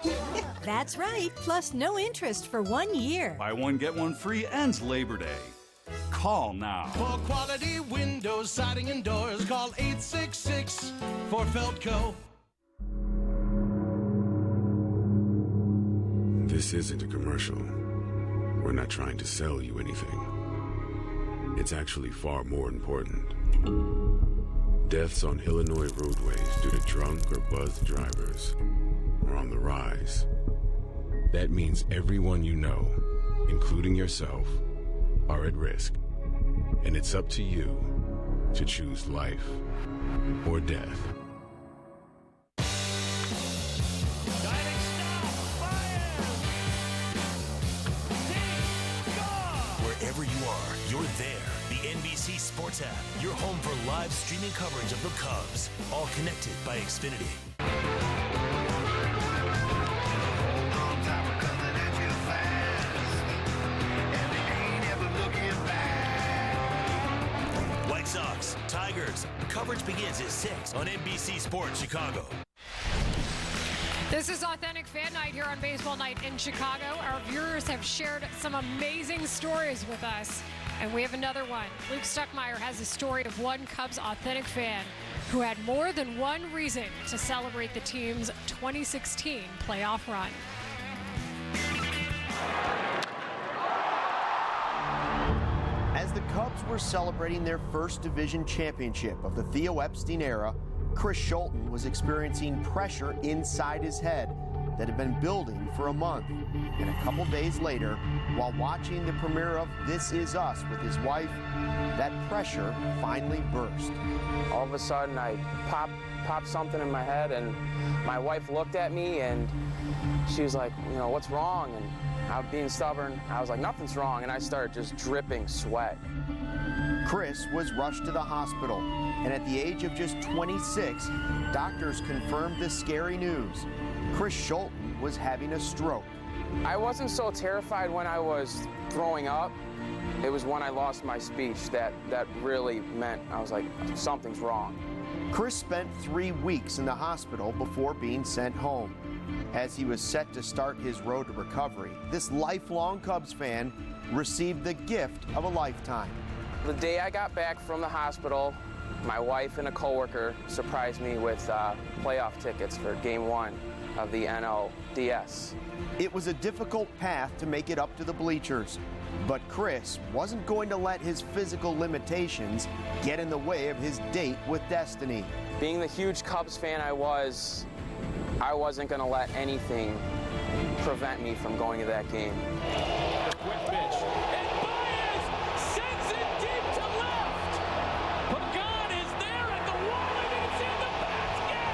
That's right, plus no interest for 1 year. Buy one, get one free ends Labor Day. Call now. For quality windows, siding, and doors, call 866 for Feltco. This isn't a commercial. We're not trying to sell you anything. It's actually far more important. Deaths on Illinois roadways due to drunk or buzzed drivers are on the rise. That means everyone you know, including yourself, are at risk. And it's up to you to choose life or death. Wherever you are, you're there. The NBC Sports app, your home for live streaming coverage of the Cubs, all connected by Xfinity. White Sox, Tigers. Coverage begins at 6 on NBC Sports Chicago. This is Authentic Fan Night here on Baseball Night in Chicago. Our viewers have shared some amazing stories with us, and we have another one. Luke Stuckmeyer has a story of one Cubs authentic fan who had more than one reason to celebrate the team's 2016 playoff run. As the Cubs were celebrating their first division championship of the Theo Epstein era, Chris Schulten was experiencing pressure inside his head that had been building for a month. And a couple days later, While watching the premiere of This Is Us with his wife, that pressure finally burst. All of a sudden, I popped something in my head, and my wife looked at me, and she was like, you know, what's wrong? And I was being stubborn. I was like, nothing's wrong, and I started just dripping sweat. Chris was rushed to the hospital, and at the age of just 26, doctors confirmed the scary news. Chris Schulten was having a stroke. I wasn't so terrified when I was throwing up. It was when I lost my speech that really meant I was like, something's wrong. Chris spent 3 weeks in the hospital before being sent home. As he was set to start his road to recovery, this lifelong Cubs fan received the gift of a lifetime. The day I got back from the hospital, my wife and a coworker surprised me with playoff tickets for Game 1 of the NLDS. It was a difficult path to make it up to the bleachers, but Chris wasn't going to let his physical limitations get in the way of his date with destiny. Being the huge Cubs fan I wasn't going to let anything prevent me from going to that game. A quick pitch, and Baez sends it deep to left. Pagan is there at the wall, and it's in the basket.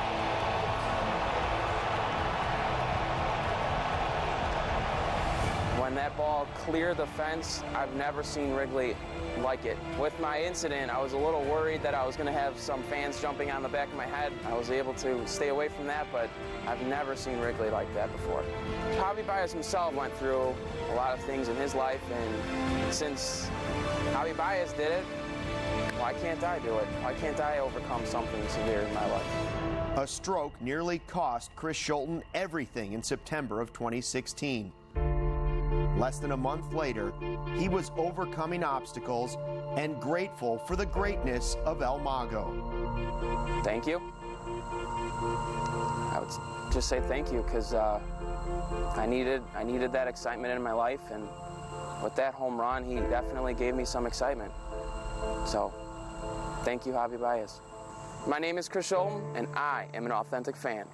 When that ball cleared the fence, I've never seen Wrigley like it. With my incident, I was a little worried that I was going to have some fans jumping on the back of my head. I was able to stay away from that, but I've never seen Wrigley like that before. Javi Baez himself went through a lot of things in his life, and since Javi Baez did it, why can't I do it? Why can't I overcome something severe in my life? A stroke nearly cost Chris Schulten everything in September of 2016. Less than a month later, he was overcoming obstacles and grateful for the greatness of El Mago. Thank you. I would just say thank you because I needed that excitement in my life, and with that home run, he definitely gave me some excitement. So, thank you, Javi Baez. My name is Chris Schulten, and I am an authentic fan.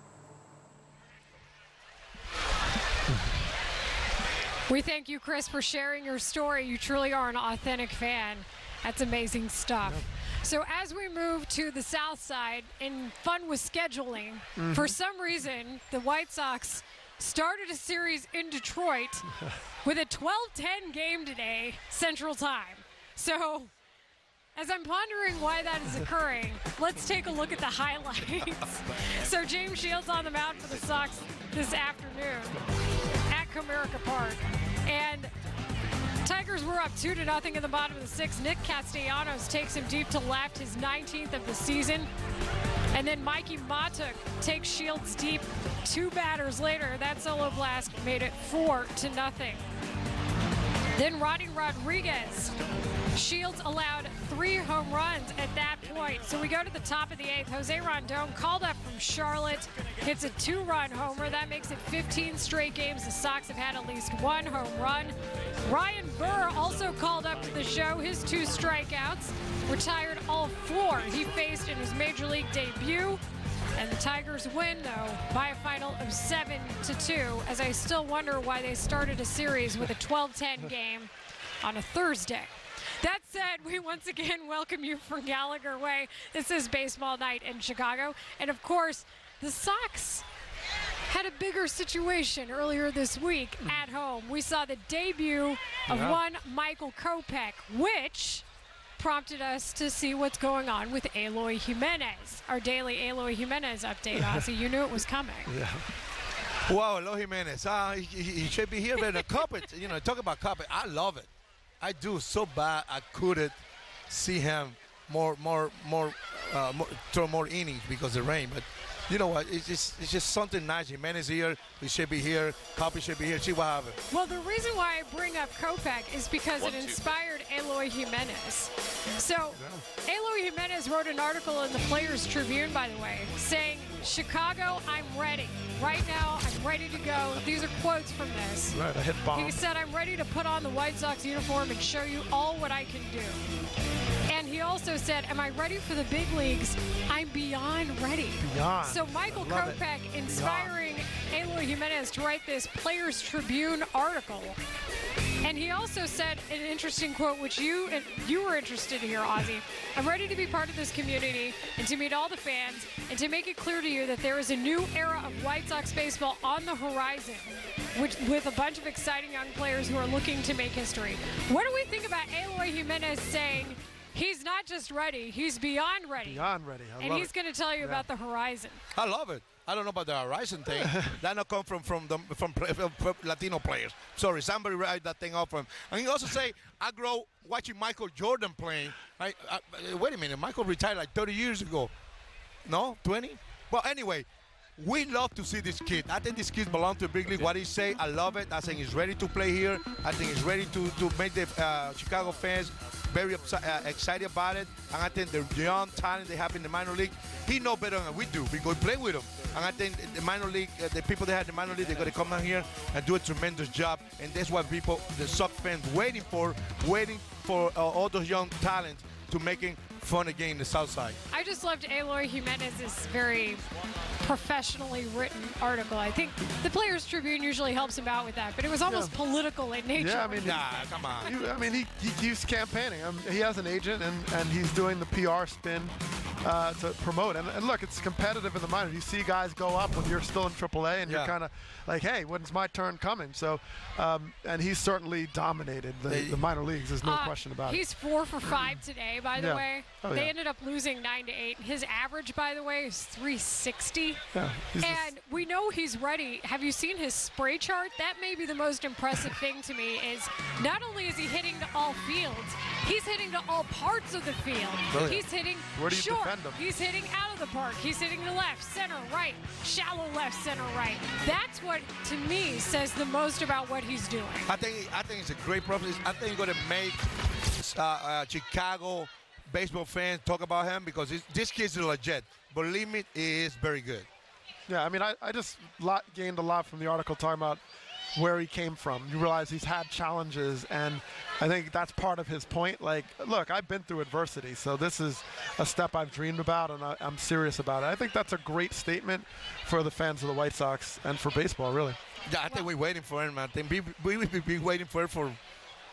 We thank you, Chris, for sharing your story. You truly are an authentic fan. That's amazing stuff. Yep. So as we move to the South Side, and fun with scheduling, for some reason, the White Sox started a series in Detroit with a 12:10 game today, Central Time. So as I'm pondering why that is occurring, let's take a look at the highlights. So James Shields on the mound for the Sox this afternoon at Comerica Park. And Tigers were up 2-0 in the bottom of the sixth. Nick Castellanos takes him deep to left, his 19th of the season. And then Mikey Matuk takes Shields deep 2 batters later. That solo blast made it 4-0. Then Roddy Rodriguez. Shields allowed 3 home runs at that point. So we go to the top of the 8th. Jose Rondon called up from Charlotte, hits a 2-run homer. That makes it 15 straight games the Sox have had at least 1 home run. Ryan Burr also called up to the show. His 2 strikeouts, retired all 4 he faced in his major league debut. And the Tigers win, though, by a final of 7-2, as I still wonder why they started a series with a 12-10 game on a Thursday. That said, we once again welcome you from Gallagher Way. This is Baseball Night in Chicago. And, of course, the Sox had a bigger situation earlier this week at home. We saw the debut of one Michael Kopech, which prompted us to see what's going on with Eloy Jimenez. Our daily Eloy Jimenez update, Ozzy. You knew it was coming. Yeah. Wow, Eloy Jimenez. He should be here, but the Kopech, talk about Kopech. I love it. I do so bad. I couldn't see him more throw more innings because of the rain. But you know what? It's just something nice. Jimenez here. He should be here. Kopech should be here. See what happens. Well, the reason why I bring up Kopech is because it inspired Eloy Jimenez. So Eloy Jimenez wrote an article in the Players Tribune, by the way, saying, "Chicago, I'm ready. Right now, I'm ready to go." These are quotes from this. Right, a hit bomb. He said, "I'm ready to put on the White Sox uniform and show you all what I can do." And he also said, "Am I ready for the big leagues? I'm beyond ready." Beyond. So Michael Kopech inspiring Eloy Jimenez to write this Players Tribune article. And he also said an interesting quote, which you were interested to hear, Ozzy. I'm ready to be part of this community and to meet all the fans and to make it clear to you that there is a new era of White Sox baseball on the horizon, with a bunch of exciting young players who are looking to make history. What do we think about Eloy Jimenez saying he's not just ready, he's beyond ready? Beyond ready. And he's going to tell you about the horizon. I love it. I don't know about the horizon thing. That not come from Latino players. Sorry, somebody write that thing off from. And he also say, I grow watching Michael Jordan playing. Wait a minute, Michael retired like 30 years ago. No, 20? Well, anyway, we love to see this kid. I think this kid belongs to the big league. What he say, I love it. I think he's ready to play here. I think he's ready to make the Chicago fans very excited about it. And I think the young talent they have in the minor league, he knows better than we do because we play with him. And I think the minor league, the people that have the minor league, they're going to come down here and do a tremendous job. And that's what the Sox fans waiting for all those young talents to making fun again in the South Side. I just loved Eloy Jimenez's very professionally written article. I think the Players Tribune usually helps him out with that, but it was almost political in nature. Yeah, I mean, come on. I mean, he keeps campaigning. He has an agent, and he's doing the PR spin to promote. And look, it's competitive in the minors. You see guys go up when you're still in AAA, and you're kind of like, hey, when's my turn coming? So, and he's certainly dominated the minor leagues. There's no question about it. He's 4 for 5 today, by the way. Oh, they ended up losing 9-8. His average, by the way, is 360. Yeah, and we know he's ready. Have you seen his spray chart? That may be the most impressive thing to me is not only is he hitting to all fields, he's hitting to all parts of the field. Brilliant. He's hitting short. He's hitting out of the park. He's hitting to left, center, right, shallow left, center, right. That's what, to me, says the most about what he's doing. I think it's a great process. I think you're going to make Chicago baseball fans talk about him because this kid's legit. Believe me, he is very good. Yeah, I mean, I just gained a lot from the article talking about where he came from. You realize he's had challenges, and I think that's part of his point. Like, look, I've been through adversity, so this is a step I've dreamed about, and I'm serious about it. I think that's a great statement for the fans of the White Sox and for baseball, really. Yeah, I think we're waiting for him, man. I think we will be waiting for it for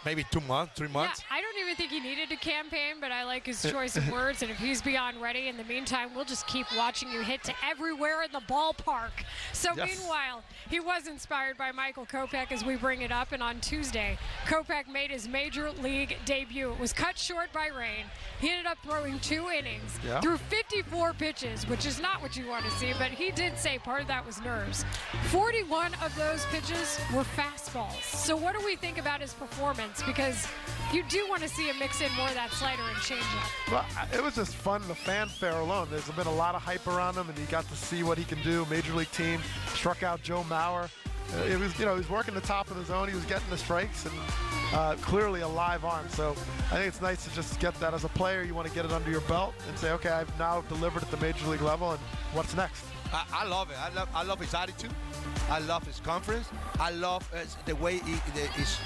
maybe 2 months, 3 months. Yeah, I don't even think he needed to campaign, but I like his choice of words. And if he's beyond ready, in the meantime, we'll just keep watching you hit to everywhere in the ballpark. So meanwhile, he was inspired by Michael Kopech as we bring it up. And on Tuesday, Kopech made his major league debut. It was cut short by rain. He ended up throwing 2 innings, threw 54 pitches, which is not what you want to see, but he did say part of that was nerves. 41 of those pitches were fastballs. So what do we think about his performance? Because you do want to see him mix in more of that slider and changeup. Well, it was just fun, the fanfare alone. There's been a lot of hype around him, and he got to see what he can do. Major league team, struck out Joe Mauer. It was, he was working the top of the zone. He was getting the strikes, and clearly a live arm. So I think it's nice to just get that as a player. You want to get it under your belt and say, okay, I've now delivered at the major league level, and what's next? I love it. I love his attitude. I love his confidence. I love the way his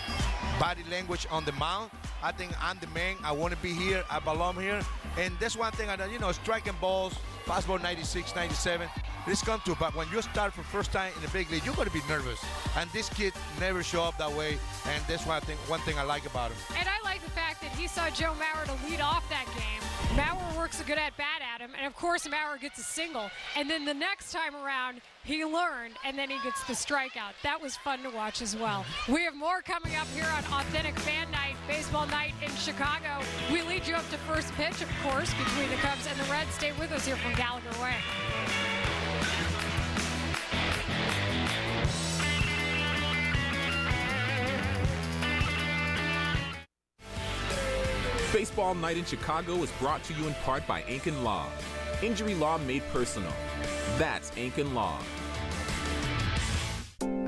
body language on the mound. I think I'm the man. I want to be here. I belong here. And that's one thing, striking balls, fastball 96, 97, this comes to. But when you start for first time in the big league, you're going to be nervous. And this kid never show up that way. And that's one thing I like about him. And I like the fact that he saw Joe Mauer to lead off that game. Mauer works a good at-bat at him. And, of course, Mauer gets a single. And then the next time around, he learned, and then he gets the strikeout. That was fun to watch as well. We have more coming up here on Authentic Fan Night, Baseball Night in Chicago. We lead you up to first pitch, of course, between the Cubs and the Reds. Stay with us here from Gallagher Way. Baseball Night in Chicago is brought to you in part by Ankin Law. Injury law made personal. That's Ankin Law.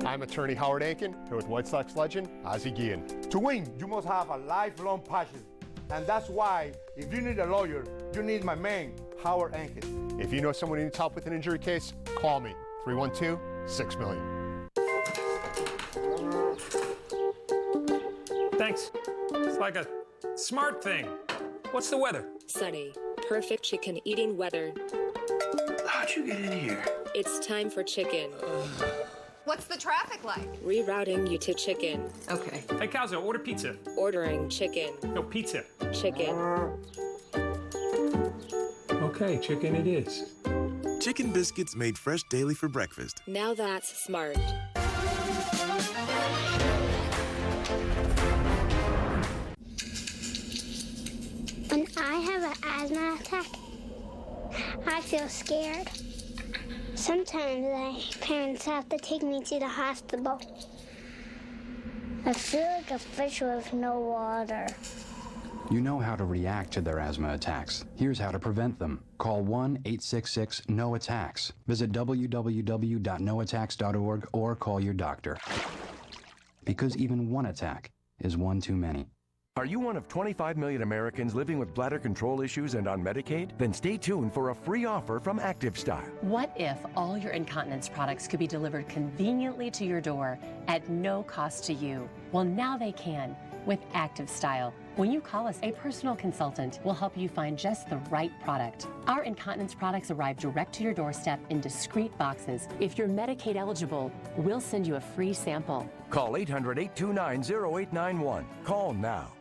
I'm attorney Howard Ankin, here with White Sox legend Ozzie Guillen. To win, you must have a lifelong passion. And that's why, if you need a lawyer, you need my man, Howard Ankin. If you know someone who needs help with an injury case, call me, 312-6-million. Thanks. It's like a smart thing. What's the weather? Sunny. Perfect chicken eating weather. How'd you get in here? It's time for chicken. What's the traffic like? Rerouting you to chicken. Okay. Hey, Calzo, order pizza. Ordering chicken. No, pizza. Chicken. Okay, chicken it is. Chicken biscuits made fresh daily for breakfast. Now that's smart. When I have an asthma attack, I feel scared. Sometimes my parents have to take me to the hospital. I feel like a fish with no water. You know how to react to their asthma attacks. Here's how to prevent them. Call 1-866-NO-ATTACKS. Visit www.noattacks.org or call your doctor. Because even one attack is one too many. Are you one of 25 million Americans living with bladder control issues and on Medicaid? Then stay tuned for a free offer from ActiveStyle. What if all your incontinence products could be delivered conveniently to your door at no cost to you? Well, now they can with ActiveStyle. When you call us, a personal consultant will help you find just the right product. Our incontinence products arrive direct to your doorstep in discreet boxes. If you're Medicaid eligible, we'll send you a free sample. Call 800-829-0891. Call now.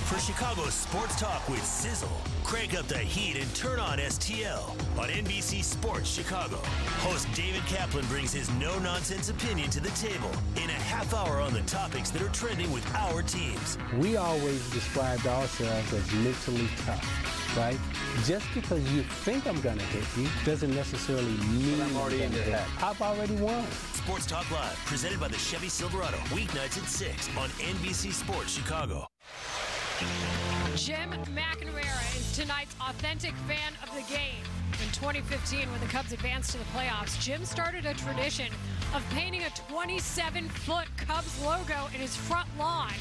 For Chicago's Sports Talk with Sizzle, crank up the heat and turn on STL on NBC Sports Chicago. Host David Kaplan brings his no-nonsense opinion to the table in a half hour on the topics that are trending with our teams. We always described ourselves as mentally tough, right? Just because you think I'm going to hit you doesn't necessarily mean I'm already in your head. I've already won. Sports Talk Live, presented by the Chevy Silverado, weeknights at 6 on NBC Sports Chicago. Jim McNamara is tonight's authentic fan of the game. In 2015, when the Cubs advanced to the playoffs, Jim started a tradition of painting a 27-foot Cubs logo in his front lawn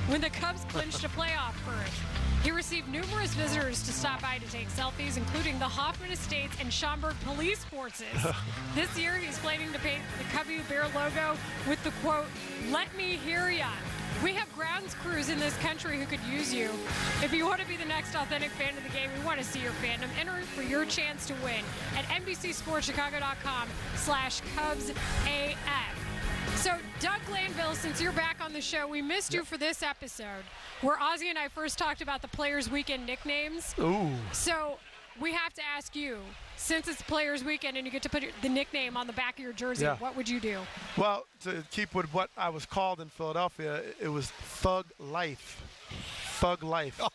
when the Cubs clinched a playoff berth. He received numerous visitors to stop by to take selfies, including the Hoffman Estates and Schaumburg police forces. This year, he's planning to paint the Cubby Bear logo with the quote, "Let me hear ya." We have grounds crews in this country who could use you. If you want to be the next authentic fan of the game, we want to see your fandom. Enter for your chance to win at NBCSportsChicago.com/CubsAF. So, Doug Glanville, since you're back on the show, we missed you for this episode where Ozzy and I first talked about the Players Weekend nicknames. Ooh. So, we have to ask you, since it's Players Weekend and you get to put the nickname on the back of your jersey, what would you do? Well, to keep with what I was called in Philadelphia, it was Thug Life. Thug Life. Doug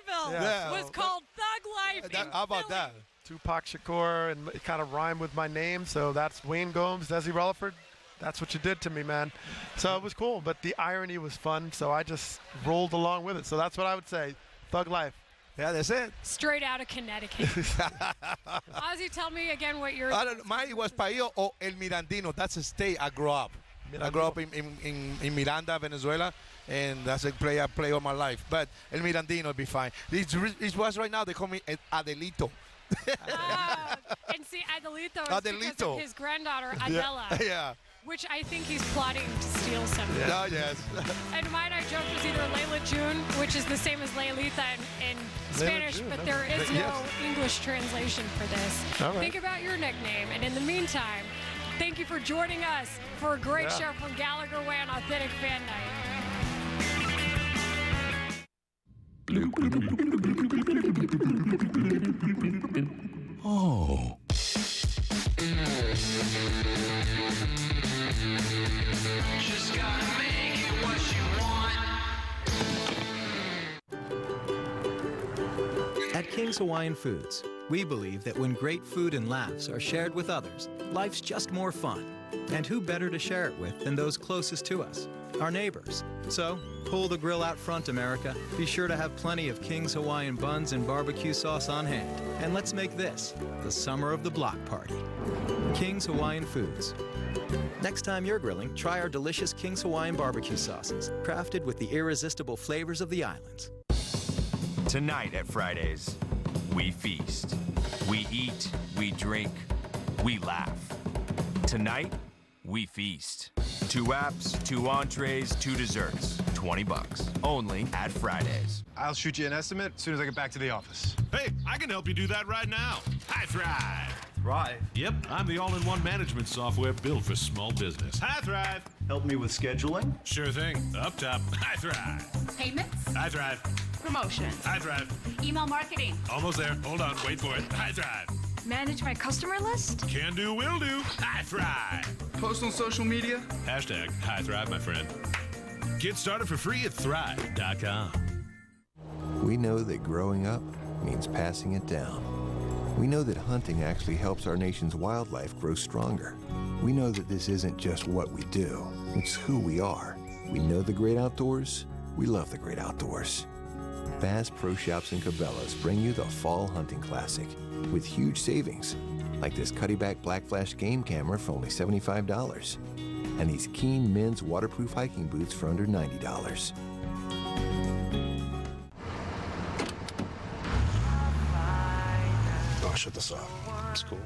Glanville was called Thug Life. How about that? Tupac Shakur, and it kind of rhymed with my name, so that's Wayne Gomes, Desi Rutherford. That's what you did to me, man. So it was cool, but the irony was fun, so I just rolled along with it. So that's what I would say, Thug Life. Yeah, that's it. Straight out of Connecticut. Ozzy, tell me again what yours was. Mine was Paillo or El Mirandino. That's a state I grew up. I grew up in Miranda, Venezuela, and that's a play I play all my life. But El Mirandino would be fine. It was right now, they call me Adelito. And see, Adelito is because of his granddaughter, Adela. Yeah. Which I think he's plotting to steal something. Yeah. Yes. And mine, I joked, was either Layla June, which is the same as Leilita in Spanish, but there is no English translation for this. All right. Think about your nickname. And in the meantime, thank you for joining us for a great show from Gallagher Way on Authentic Fan Night. Oh. Just gotta make it what you want. At King's Hawaiian Foods, we believe that when great food and laughs are shared with others, life's just more fun. And who better to share it with than those closest to us, our neighbors? So, pull the grill out front, America. Be sure to have plenty of King's Hawaiian buns and barbecue sauce on hand. And let's make this the summer of the block party. King's Hawaiian Foods. Next time you're grilling, try our delicious King's Hawaiian barbecue sauces, crafted with the irresistible flavors of the islands. Tonight at Fridays, we feast. We eat, we drink, we laugh. Tonight, we feast. 2 apps, 2 entrees, 2 desserts. $20. Only at Fridays. I'll shoot you an estimate as soon as I get back to the office. Hey, I can help you do that right now. High Thrive. Thrive? Yep, I'm the all-in-one management software built for small business. Hi, Thrive. Help me with scheduling? Sure thing. Up top, Hi, Thrive. Payments? Hi, Thrive. Promotions? Hi, Thrive. Email marketing? Almost there. Hold on, wait for it. Hi, Thrive. Manage my customer list? Can do, will do. Hi, Thrive. Post on social media? Hashtag Hi, Thrive, my friend. Get started for free at thrive.com. We know that growing up means passing it down. We know that hunting actually helps our nation's wildlife grow stronger. We know that this isn't just what we do, it's who we are. We know the great outdoors, we love the great outdoors. Bass Pro Shops and Cabela's bring you the Fall Hunting Classic with huge savings, like this Cuddyback Black Flash game camera for only $75, and these Keen men's waterproof hiking boots for under $90. Oh, shut this off. It's cool.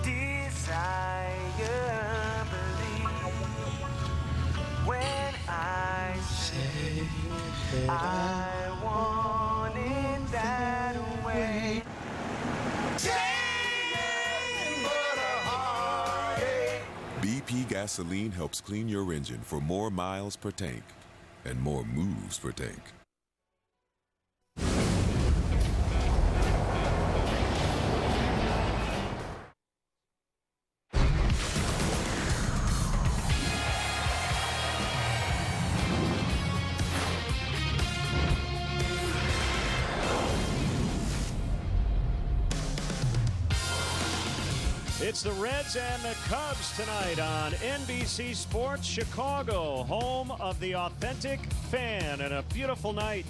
Desire, believe when I say I want it that way. BP gasoline helps clean your engine for more miles per tank and more moves per tank. It's the Reds and the Cubs tonight on NBC Sports Chicago, home of the authentic fan, and a beautiful night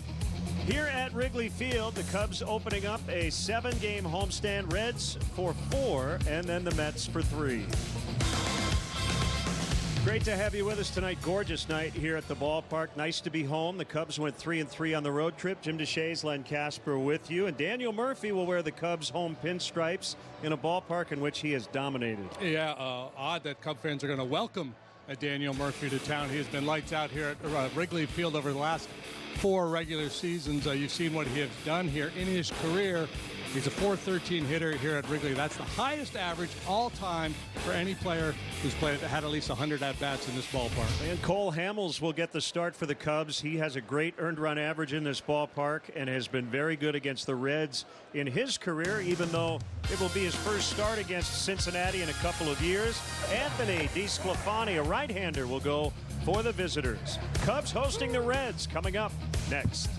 here at Wrigley Field. The Cubs opening up a 7-game homestand, Reds for 4, and then the Mets for 3. Great to have you with us tonight. Gorgeous night here at the ballpark. Nice to be home. The Cubs went 3-3 on the road trip. Jim DeShays, Len Casper with you. And Daniel Murphy will wear the Cubs home pinstripes in a ballpark in which he has dominated. Yeah, odd that Cub fans are going to welcome Daniel Murphy to town. He has been lights out here at Wrigley Field over the last 4 regular seasons. You've seen what he has done here in his career. He's a .413 hitter here at Wrigley. That's the highest average all time for any player who's had at least 100 at-bats in this ballpark. And Cole Hamels will get the start for the Cubs. He has a great earned run average in this ballpark and has been very good against the Reds in his career, even though it will be his first start against Cincinnati in a couple of years. Anthony DeSclafani, a right-hander, will go for the visitors. Cubs hosting the Reds coming up next.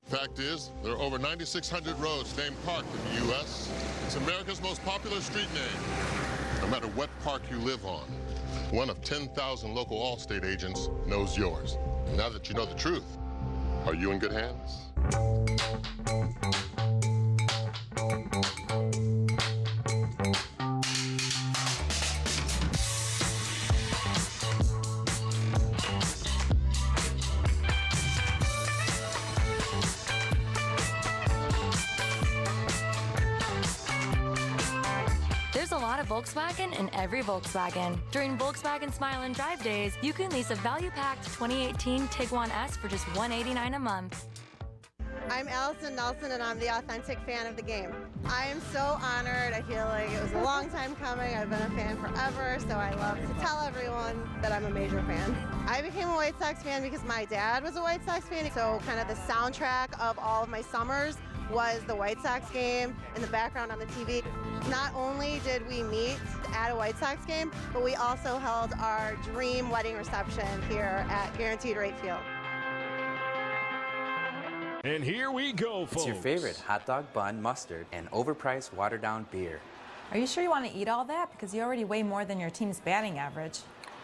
Fact is, there are over 9,600 roads named Park in the U.S. It's America's most popular street name. No matter what park you live on, one of 10,000 local Allstate agents knows yours. Now that you know the truth, are you in good hands? Volkswagen in every Volkswagen. During Volkswagen Smile and Drive Days, you can lease a value-packed 2018 Tiguan S for just $189 a month. I'm Allison Nelson, and I'm the authentic fan of the game. I am so honored. I feel like it was a long time coming. I've been a fan forever, so I love to tell everyone that I'm a major fan. I became a White Sox fan because my dad was a White Sox fan, so kind of the soundtrack of all of my summers was the White Sox game in the background on the TV. Not only did we meet at a White Sox game, but we also held our dream wedding reception here at Guaranteed Rate Field. And here we go, folks. It's your favorite hot dog bun, mustard, and overpriced watered-down beer. Are you sure you want to eat all that? Because you already weigh more than your team's batting average.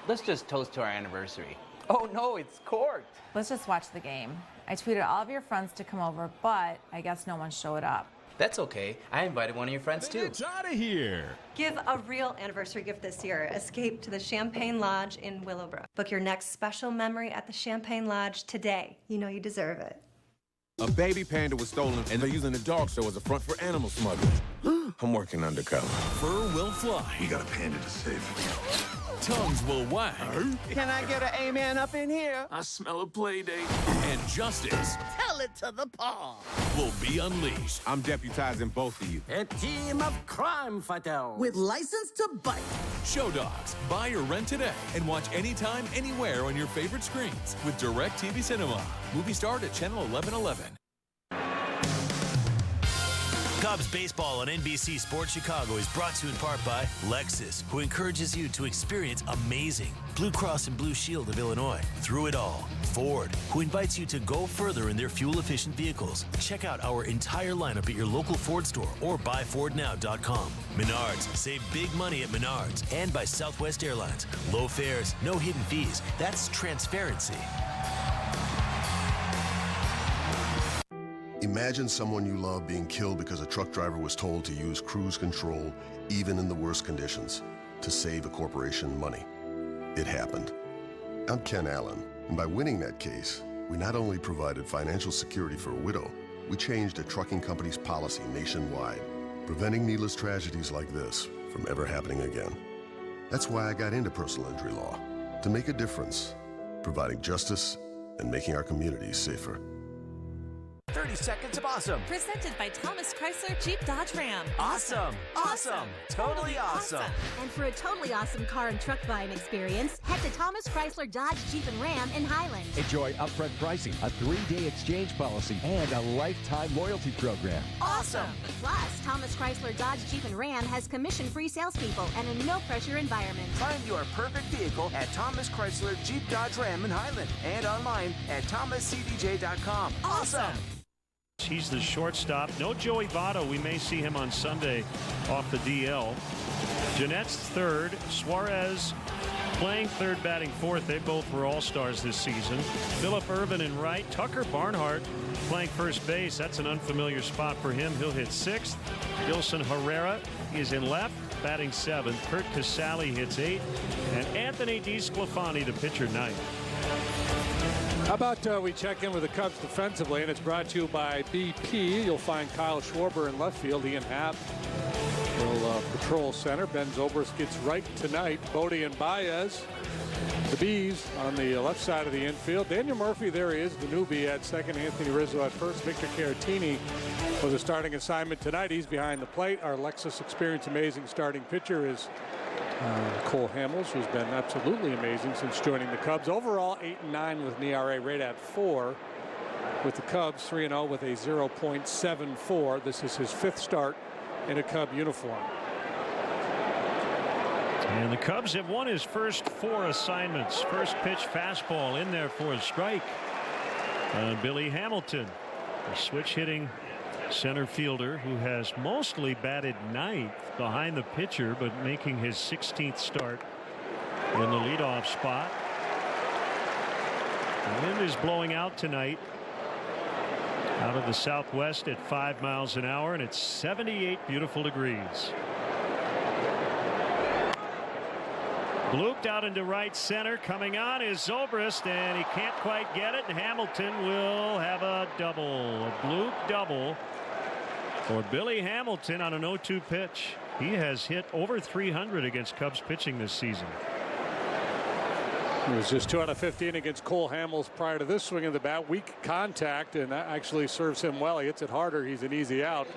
Let's just toast to our anniversary. Oh, no, it's corked. Let's just watch the game. I tweeted all of your friends to come over, but I guess no one showed up. That's okay. I invited one of your friends too. It's out of here. Give a real anniversary gift this year. Escape to the Champagne Lodge in Willowbrook. Book your next special memory at the Champagne Lodge today. You know you deserve it. A baby panda was stolen, and they're using the dog show as a front for animal smuggling. I'm working undercover. Fur will fly. We got a panda to save. Tongues will wag. Can I get an amen up in here? I smell a play date. And justice Tell it to the paw. will be unleashed. I'm deputizing both of you. A team of crime fighters with license to bite. Show Dogs. Buy or rent today and watch anytime, anywhere on your favorite screens with DirecTV Cinema. Movie start at channel 1111. Cubs baseball on NBC Sports Chicago is brought to you in part by Lexus, who encourages you to experience amazing. Blue Cross and Blue Shield of Illinois, through it all. Ford, who invites you to go further in their fuel-efficient vehicles. Check out our entire lineup at your local Ford store or buyfordnow.com. Menards, save big money at Menards. And by Southwest Airlines, low fares, no hidden fees. That's transparency. Imagine someone you love being killed because a truck driver was told to use cruise control, even in the worst conditions, to save a corporation money. It happened. I'm Ken Allen, and by winning that case, we not only provided financial security for a widow, we changed a trucking company's policy nationwide, preventing needless tragedies like this from ever happening again. That's why I got into personal injury law, to make a difference, providing justice and making our communities safer. 30 seconds of awesome. Presented by Thomas Chrysler Jeep Dodge Ram. Awesome. Awesome. Totally awesome. And for a totally awesome car and truck buying experience, head to Thomas Chrysler Dodge Jeep and Ram in Highland. Enjoy upfront pricing, a 3-day exchange policy, and a lifetime loyalty program. Awesome. Plus, Thomas Chrysler Dodge Jeep and Ram has commission-free salespeople and a no-pressure environment. Find your perfect vehicle at Thomas Chrysler Jeep Dodge Ram in Highland and online at thomascdj.com. Awesome. He's the shortstop. No Joey Votto. We may see him on Sunday off the DL. Jeanette's third. Suarez playing third, batting fourth. They both were all-stars this season. Phillip Ervin in right. Tucker Barnhart playing first base. That's an unfamiliar spot for him. He'll hit sixth. Dilson Herrera is in left, batting seventh. Kurt Casale hits eighth. And Anthony DeSclafani, the pitcher, ninth. How about we check in with the Cubs defensively, and it's brought to you by BP. You'll find Kyle Schwarber in left field. Ian Happ will patrol center. Ben Zobrist gets right tonight. Bodie and Baez, the Bees, on the left side of the infield. Daniel Murphy, there he is, the newbie at second. Anthony Rizzo at first. Victor Caratini for the starting assignment tonight. He's behind the plate. Our Lexus Experience Amazing starting pitcher is Cole Hamels, who's been absolutely amazing since joining the Cubs. Overall, 8-9 with an ERA rate at 4. With the Cubs, 3-0 with a 0.74. This is his 5th start in a Cub uniform. And the Cubs have won his first 4 assignments. First pitch fastball in there for a strike. Billy Hamilton, a switch hitting center fielder who has mostly batted ninth behind the pitcher, but making his 16th start in the leadoff spot. The wind is blowing out tonight out of the southwest at 5 miles an hour, and it's 78 beautiful degrees. Blooped out into right center. Coming on is Zobrist, and he can't quite get it, and Hamilton will have a double. A bloop double for Billy Hamilton on an 0-2 pitch. He has hit over 300 against Cubs pitching this season. It was just 2 out of 15 against Cole Hamels prior to this swing of the bat. Weak contact, and that actually serves him well. He hits it harder. He's an easy out.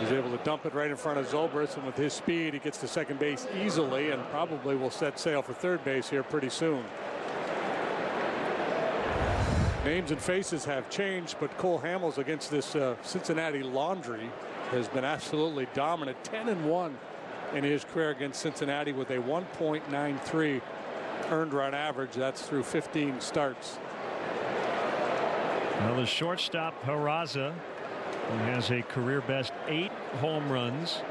He's able to dump it right in front of Zobrist, and with his speed, he gets to second base easily and probably will set sail for third base here pretty soon. Names and faces have changed, but Cole Hamels against this Cincinnati Laundry has been absolutely dominant. 10-1 in his career against Cincinnati with a 1.93 earned run average. That's through 15 starts. Well, the shortstop Peraza, who has a career best 8 home runs,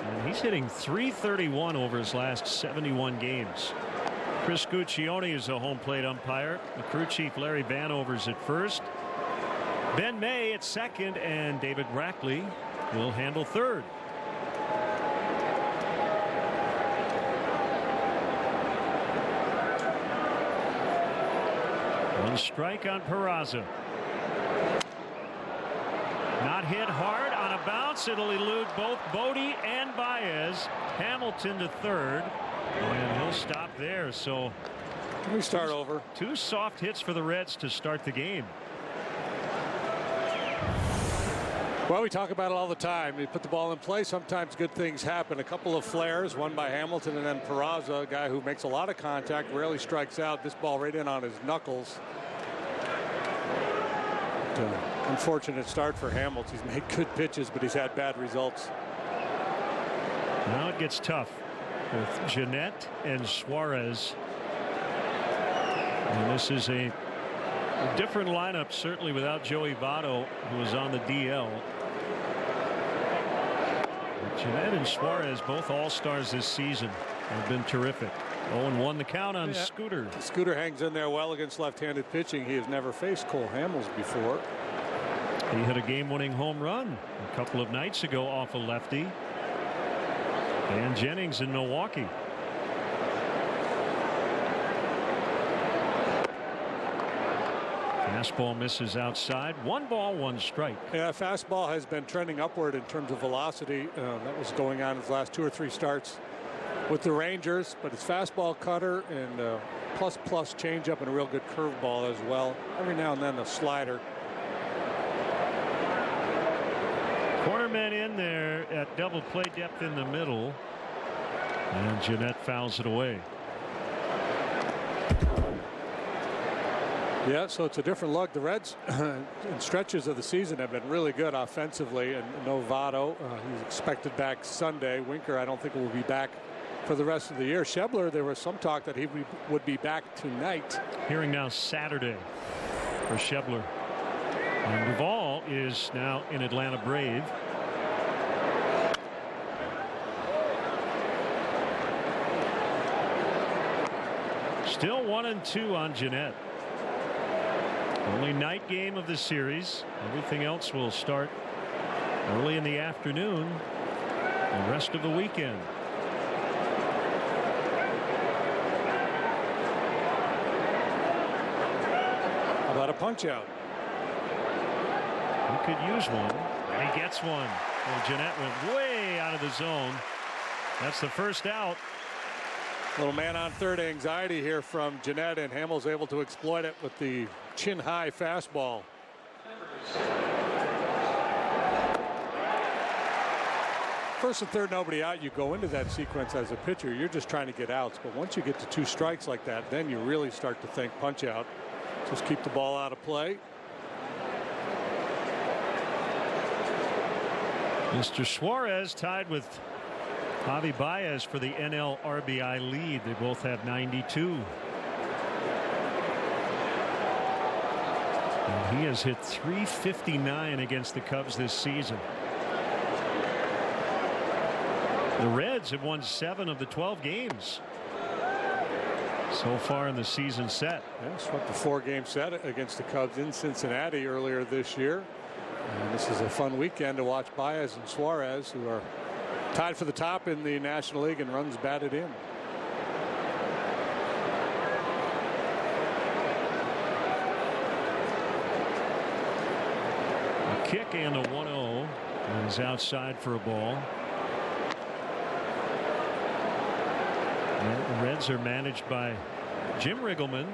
and he's hitting .331 over his last 71 games. Chris Guccione is a home plate umpire. The crew chief Larry Vanover's at first. Ben May at second, and David Rackley will handle third. One strike on Peraza. Not hit hard on a bounce. It'll elude both Bodie and Baez. Hamilton to third, and he'll stop there. So we start over. 2 soft hits for the Reds to start the game. Well, we talk about it all the time. You put the ball in play, sometimes good things happen. A couple of flares, one by Hamilton and then Peraza, a guy who makes a lot of contact, rarely strikes out. This ball right in on his knuckles. Unfortunate start for Hamilton. He's made good pitches, but he's had bad results. Now it gets tough with Jeanette and Suarez. And this is a different lineup, certainly without Joey Votto, who was on the DL. Jeanette and Suarez, both all-stars this season, have been terrific. 0-1 the count on Scooter. Scooter hangs in there well against left-handed pitching. He has never faced Cole Hamels before. He hit a game-winning home run a couple of nights ago off a lefty. Dan Jennings in Milwaukee. Fastball misses outside. 1 ball, 1 strike. Yeah, fastball has been trending upward in terms of velocity. That was going on his last 2 or 3 starts with the Rangers, but his fastball, cutter, and plus changeup, and a real good curveball as well. Every now and then a slider. Cornerman in there at double play depth in the middle, and Jeanette fouls it away. Yeah, so it's a different look. The Reds in stretches of the season have been really good offensively, and no Votto. He's expected back Sunday. Winker, I don't think will be back for the rest of the year. Schebler, there was some talk that he would be back tonight. Hearing now Saturday for Schebler. And Duvall is now in Atlanta Brave. Still 1-2 on Jeanette. Only night game of the series. Everything else will start early in the afternoon the rest of the weekend. How about a punch out? He could use one, and he gets one. Well, Jeanette went way out of the zone. That's the first out. Little man on third anxiety here from Jeanette, and Hamels able to exploit it with the chin high fastball. First and third, nobody out. You go into that sequence as a pitcher, you're just trying to get outs. But once you get to 2 strikes like that, then you really start to think punch out. Just keep the ball out of play. Mr. Suarez tied with Javi Baez for the NL RBI lead. They both have 92. And he has hit .359 against the Cubs this season. The Reds have won 7 of the 12 games so far in the season set. Yeah, swept a 4-game set against the Cubs in Cincinnati earlier this year. And this is a fun weekend to watch Baez and Suarez, who are tied for the top in the National League in runs batted in. A kick and a 1-0, and is outside for a ball. The Reds are managed by Jim Riggleman.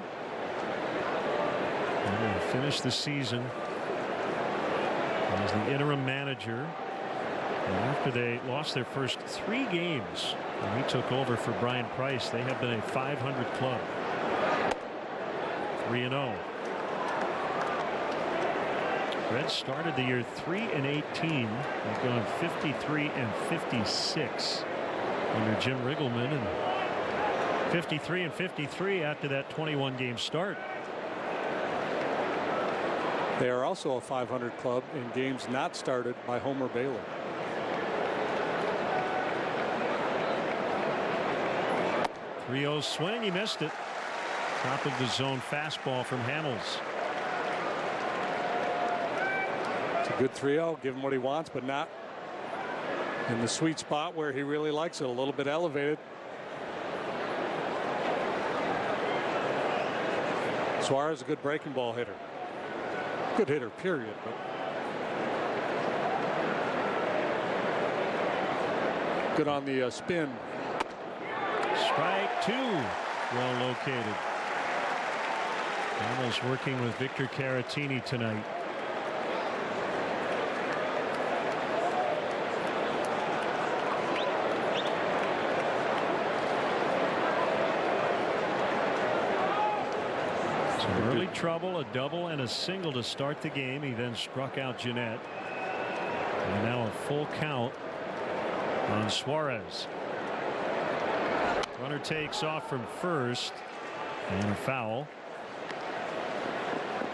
And will finish the season as the interim manager. And after they lost their first 3 games when he took over for Brian Price, they have been a 500 club. 3-0. Reds started the year 3-18. They've gone 53-56 under Jim Riggleman, and 53-53 after that 21-game start. They are also a 500 club in games not started by Homer Bailey. .30 swing, he missed it. Top of the zone fastball from Hamels. a good 3-0. Give him what he wants, but not in the sweet spot where he really likes it. A little bit elevated. Suarez, a good breaking ball hitter. Good hitter, period. But good on the spin. Strike 2. Well located. Hamels working with Victor Caratini tonight. Some early trouble, a double and a single to start the game. He then struck out Jeanette. And now a full count on Suarez. Runner takes off from first, and a foul.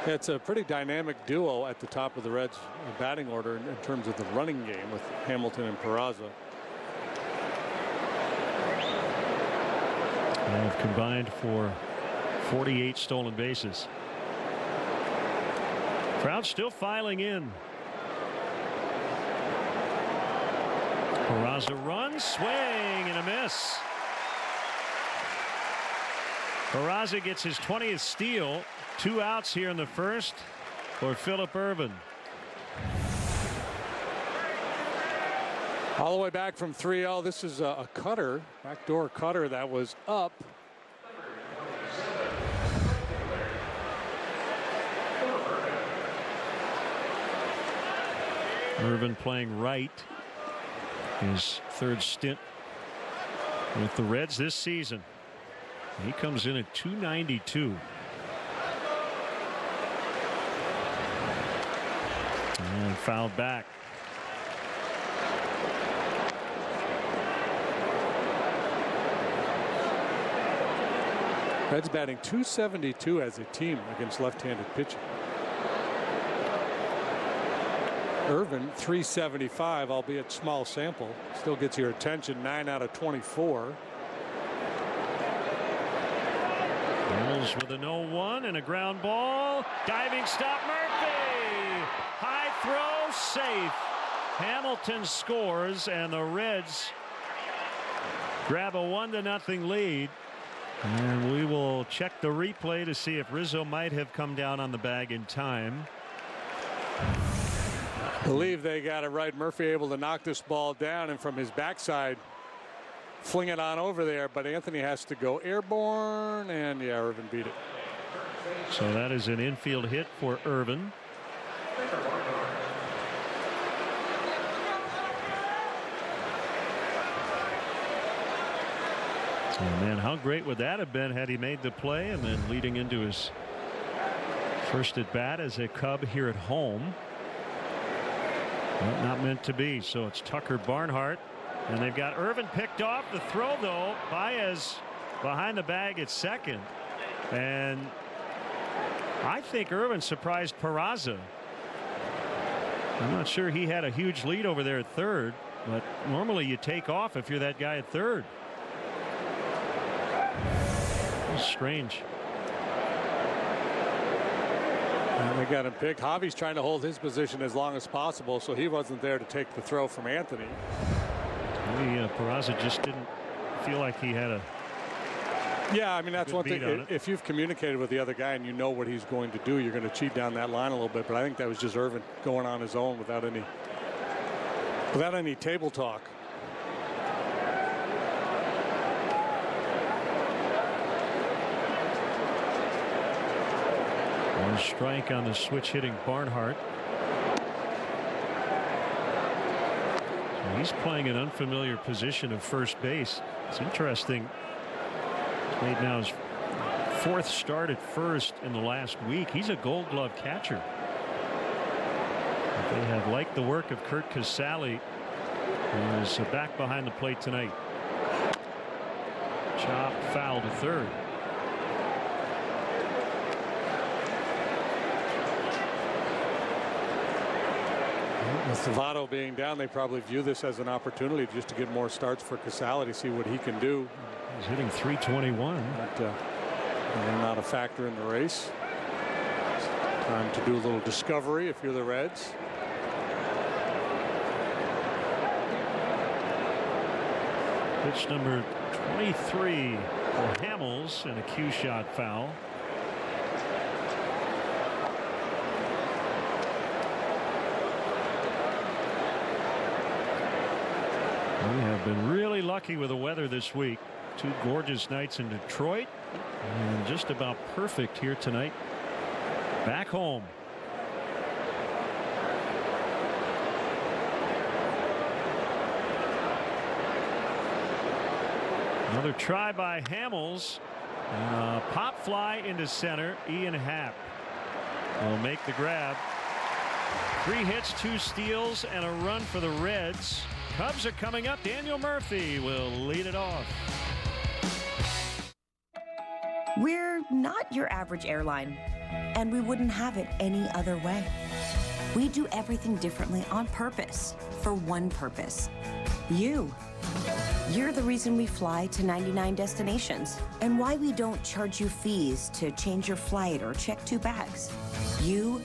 It's a pretty dynamic duo at the top of the Reds batting order in terms of the running game with Hamilton and Peraza. They have combined for 48 stolen bases. Crowd still filing in. Peraza runs, swing and a miss. Peraza gets his 20th steal. 2 outs here in the first for Phillip Ervin. All the way back from 3-0. This is a cutter, backdoor cutter that was up. Ervin playing right. His 3rd stint with the Reds this season. He comes in at .292. And fouled back. Reds batting .272 as a team against left-handed pitching. Ervin .375, albeit small sample, still gets your attention. 9 out of 24. Hamels with a 0-1 and a ground ball. Diving stop, Murphy. High throw, safe. Hamilton scores, and the Reds grab a 1-0 lead. And we will check the replay to see if Rizzo might have come down on the bag in time. I believe they got it right. Murphy able to knock this ball down and from his backside fling it on over there, but Anthony has to go airborne, and yeah, Ervin beat it. So that is an infield hit for Ervin. Oh man, how great would that have been had he made the play and then leading into his first at bat as a Cub here at home. Well, not meant to be. So it's Tucker Barnhart, and they've got Ervin picked off. The throw though, Baez behind the bag at second, and I think Ervin surprised Peraza. I'm not sure he had a huge lead over there at third, but normally you take off if you're that guy at third. Strange. And they got him picked. Javi's trying to hold his position as long as possible, so he wasn't there to take the throw from Anthony. Maybe Peraza just didn't feel like he had a. Yeah, I mean, that's one thing. If you've communicated with the other guy and you know what he's going to do, you're going to cheat down that line a little bit. But I think that was just Ervin going on his own without any table talk. One strike on the switch hitting Barnhart. So he's playing an unfamiliar position of first base. It's interesting. He's made now his 4th start at first in the last week. He's a Gold Glove catcher. They have liked the work of Kurt Casale, who is back behind the plate tonight. Chop foul to third. With Votto being down, they probably view this as an opportunity just to get more starts for Casale to see what he can do. He's hitting .321. But they're not a factor in the race. It's time to do a little discovery if you're the Reds. Pitch number 23 for Hamels, and a cue shot foul. We have been really lucky with the weather this week. 2 gorgeous nights in Detroit, and just about perfect here tonight back home. Another try by Hamels, and a pop fly into center. Ian Happ will make the grab. 3 hits, 2 steals, and a run for the Reds. Cubs are coming up. Daniel Murphy will lead it off. We're not your average airline, and we wouldn't have it any other way. We do everything differently on purpose, for one purpose. You. You're the reason we fly to 99 destinations, and why we don't charge you fees to change your flight or check 2 bags. You.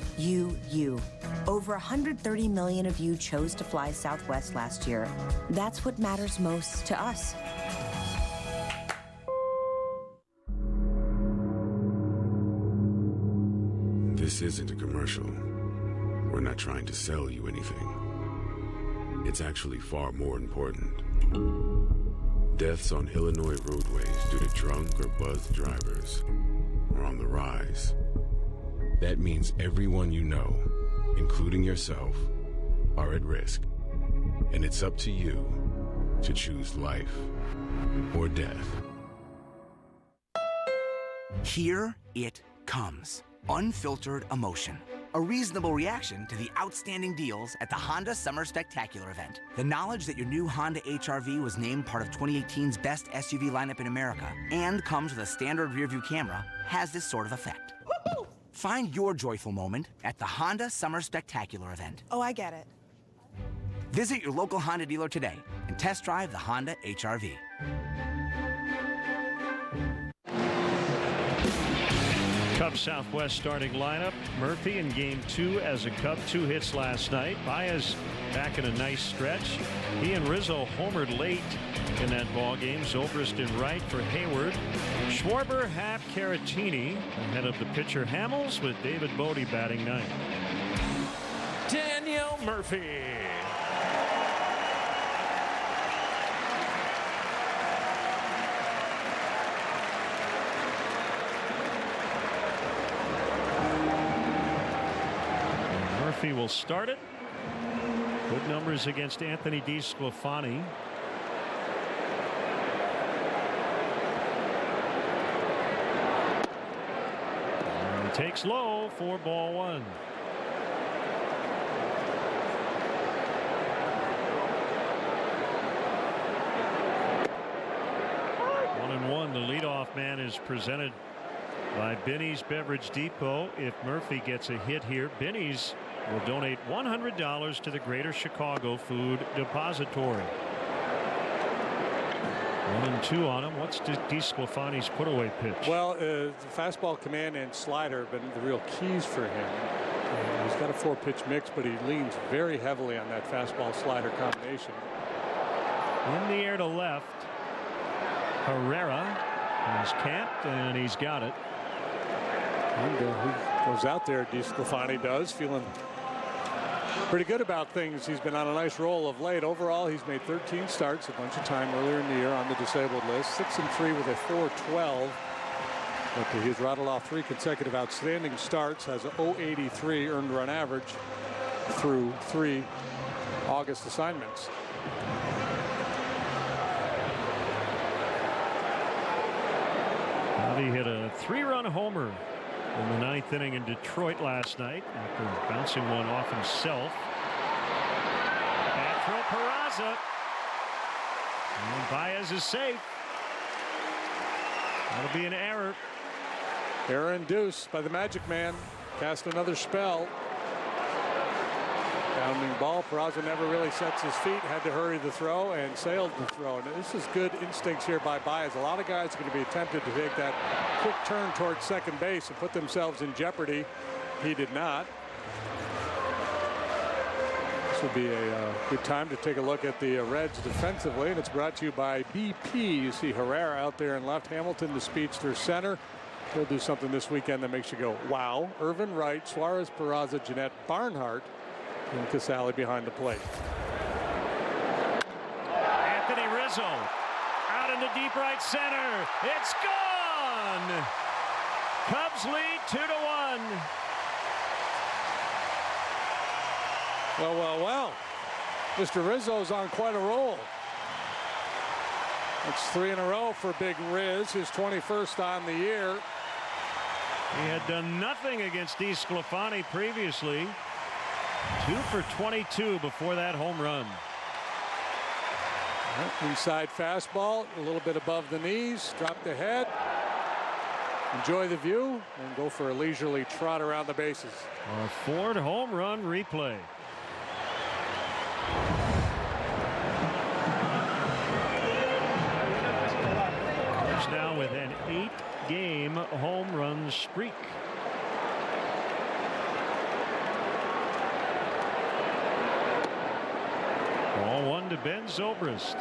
Over 130 million of you chose to fly Southwest last year. That's what matters most to us. This isn't a commercial. We're not trying to sell you anything. It's actually far more important. Deaths on Illinois roadways due to drunk or buzzed drivers are on the rise. That means everyone you know, including yourself, are at risk. And it's up to you to choose life or death. Here it comes. Unfiltered emotion. A reasonable reaction to the outstanding deals at the Honda Summer Spectacular event. The knowledge that your new Honda HR-V was named part of 2018's best SUV lineup in America and comes with a standard rearview camera has this sort of effect. Woo-hoo! Find your joyful moment at the Honda Summer Spectacular event. Oh, I get it. Visit your local Honda dealer today and test drive the Honda HR-V. Cubs Southwest starting lineup. Murphy in game 2 as a Cub. 2 hits last night. Baez back in a nice stretch. He and Rizzo homered late in that ball game. Zobrist in right for Hayward. Schwarber, Happ, Caratini ahead of the pitcher Hamels, with David Bodie batting 9th. Daniel Murphy. Murphy will start it. Good numbers against Anthony DeSclafani. And he takes low for ball 1. The leadoff man is presented by Benny's Beverage Depot. If Murphy gets a hit here, Benny's will donate $100 to the Greater Chicago Food Depository. 1-2 on him. What's DeSclafani's put-away pitch? Well, the fastball, command, and slider have been the real keys for him. He's got a 4-pitch mix, but he leans very heavily on that fastball-slider combination. In the air to left. Herrera is capped, and he's got it. And he goes out there, DeSclafani does, feeling pretty good about things. He's been on a nice roll of late. Overall, he's made 13 starts, a bunch of time earlier in the year on the disabled list. 6-3 with a 4.12. But he's rattled off 3 consecutive outstanding starts, has a .083 earned run average through 3 August assignments. He hit a 3-run homer in the 9th inning in Detroit last night after bouncing one off himself. Back throw, Peraza. And Baez is safe. That'll be an error. Error induced by the Magic Man. Cast another spell. Bounding ball. Peraza never really sets his feet. Had to hurry the throw and sailed the throw. And this is good instincts here by Baez. A lot of guys are going to be tempted to take that quick turn towards second base and put themselves in jeopardy. He did not. would be a good time to take a look at the Reds defensively, and it's brought to you by BP. You see Herrera out there in left, Hamilton the speedster center. He'll do something this weekend that makes you go, wow. Irvin Wright, Suarez, Peraza, Jeanette, Barnhart, and Casale behind the plate. Anthony Rizzo out into deep right center. It's gone. Cubs lead 2-1. Well. Mr. Rizzo's on quite a roll. It's 3 in a row for Big Riz, his 21st on the year. He had done nothing against DeSclafani previously. 2 for 22 before that home run. Inside fastball, a little bit above the knees, drop the head. Enjoy the view and go for a leisurely trot around the bases. A Ford home run replay. Cubs now with an 8-game home run streak. Ball 1 to Ben Zobrist.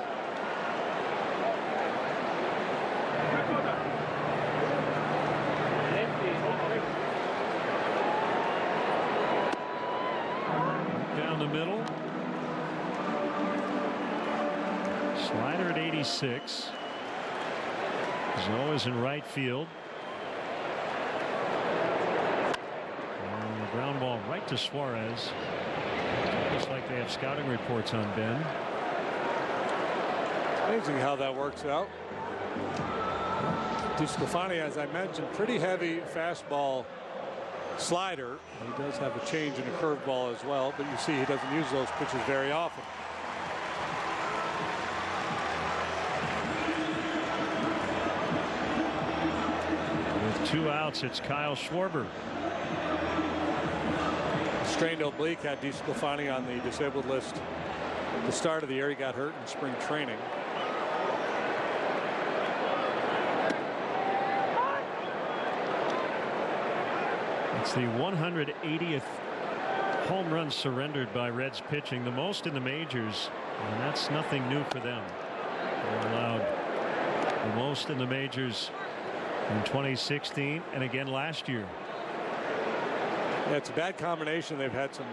Down the middle. Slider at 86. Zoe is in right field. And the ground ball right to Suarez. Looks like they have scouting reports on Ben. Amazing how that works out. DeSclafani, as I mentioned, pretty heavy fastball slider. He does have a change in a curveball as well, but you see he doesn't use those pitches very often. With 2 outs, it's Kyle Schwarber. Strained oblique had DeSclafani on the disabled list at the start of the year. He got hurt in spring training. It's the 180th home run surrendered by Reds pitching, the most in the majors, and that's nothing new for them. They allowed the most in the majors in 2016 and again last year. Yeah, it's a bad combination. They've had some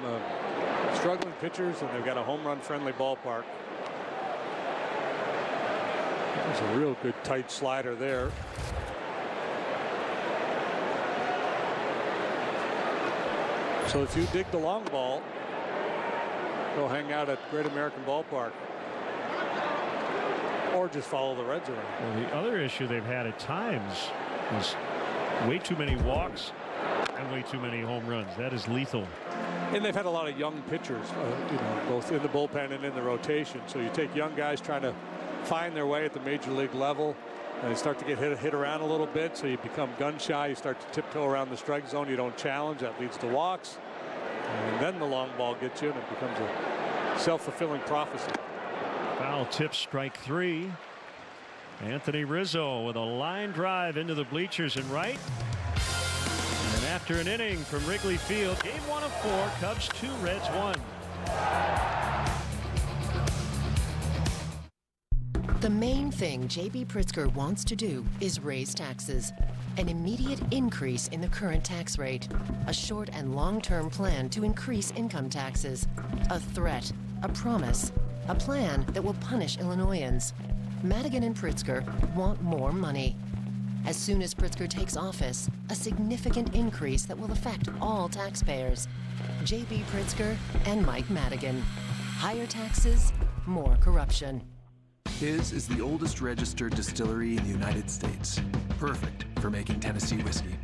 struggling pitchers, and they've got a home run friendly ballpark. There's a real good tight slider there. So if you dig the long ball, go hang out at Great American Ballpark, or just follow the Reds around. Well, the other issue they've had at times is way too many walks and way too many home runs. That is lethal. And they've had a lot of young pitchers, both in the bullpen and in the rotation. So you take young guys trying to find their way at the major league level, and they start to get hit around a little bit, so you become gun shy. You start to tiptoe around the strike zone. You don't challenge. That leads to walks. And then the long ball gets you, and it becomes a self-fulfilling prophecy. Foul tip, strike 3. Anthony Rizzo with a line drive into the bleachers and right. And after an inning from Wrigley Field, game 1 of 4, Cubs 2, Reds 1. The main thing J.B. Pritzker wants to do is raise taxes. An immediate increase in the current tax rate. A short and long-term plan to increase income taxes. A threat. A promise. A plan that will punish Illinoisans. Madigan and Pritzker want more money. As soon as Pritzker takes office, a significant increase that will affect all taxpayers. J.B. Pritzker and Mike Madigan. Higher taxes, more corruption. His is the oldest registered distillery in the United States. Perfect for making Tennessee whiskey.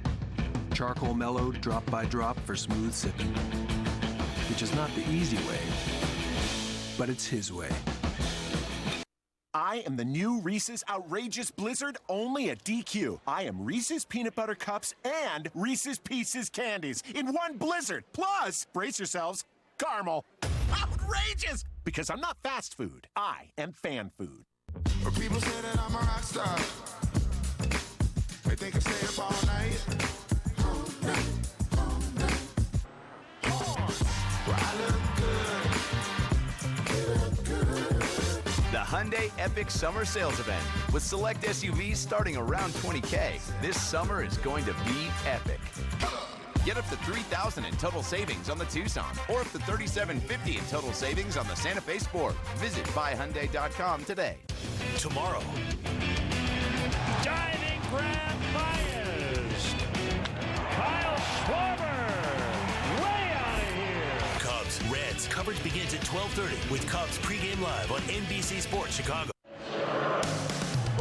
Charcoal mellowed drop by drop for smooth sipping. Which is not the easy way, but it's his way. I am the new Reese's Outrageous Blizzard only at DQ. I am Reese's Peanut Butter Cups and Reese's Pieces Candies in one blizzard. Plus, brace yourselves, caramel. Outrageous! Because I'm not fast food. I am fan food. People say that I'm a rock star. They think I stay up all night. All night, all night. Well, I look good. Hyundai Epic Summer Sales Event. With select SUVs starting around $20K, this summer is going to be epic. Get up to $3,000 in total savings on the Tucson, or up to $3,750 in total savings on the Santa Fe Sport. Visit buyhyundai.com today. Tomorrow. Diving grab Baez. Kyle Schwarber. Way out of here. Cubs, Reds. Coverage begins at 12:30 with Cubs pregame live on NBC Sports Chicago.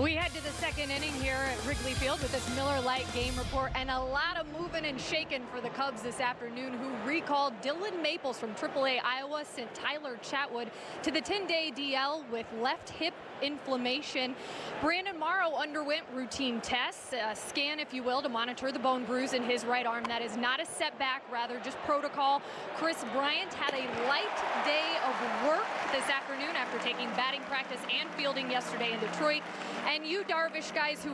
We head to the second inning here at Wrigley Field with this Miller Lite game report, and a lot of moving and shaking for the Cubs this afternoon, who recalled Dylan Maples from AAA Iowa, sent Tyler Chatwood to the 10-day DL with left hip inflammation. Brandon Morrow underwent routine tests, a scan, if you will, to monitor the bone bruise in his right arm. That is not a setback, rather just protocol. Chris Bryant had a light day of work this afternoon after taking batting practice and fielding yesterday in Detroit. And you Darvish, guys, who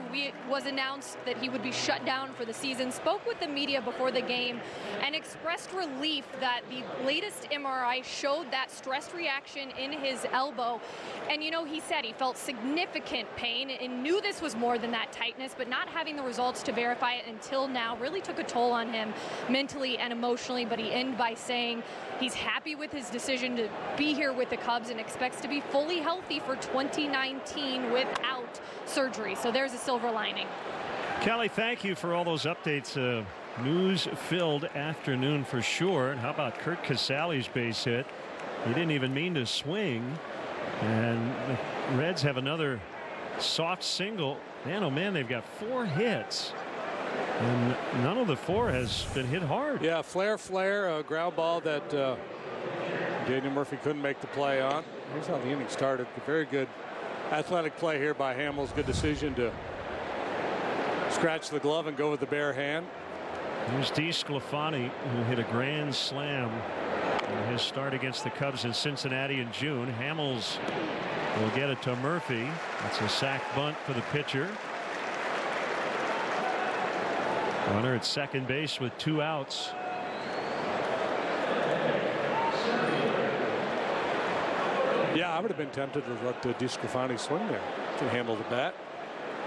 was announced that he would be shut down for the season, spoke with the media before the game and expressed relief that the latest MRI showed that stress reaction in his elbow. And, you know, he said he felt significant pain and knew this was more than that tightness, but not having the results to verify it until now really took a toll on him mentally and emotionally. But he ended by saying he's happy with his decision to be here with the Cubs and expects to be fully healthy for 2019 without surgery. So there's a silver lining. Kelly, thank you for all those updates. News-filled afternoon for sure. And how about Kurt Casale's base hit? He didn't even mean to swing. And the Reds have another soft single. Man, oh man, they've got 4 hits. And none of the 4 has been hit hard. Yeah, flare, a ground ball that Daniel Murphy couldn't make the play on. Here's how the inning started. A very good athletic play here by Hamels. Good decision to scratch the glove and go with the bare hand. Here's DeSclafani, who hit a grand slam in his start against the Cubs in Cincinnati in June. Hamels will get it to Murphy. That's a sac bunt for the pitcher. Runner at second base with 2 outs. Yeah, I would have been tempted to let DeSclafani swing there. Can handle the bat.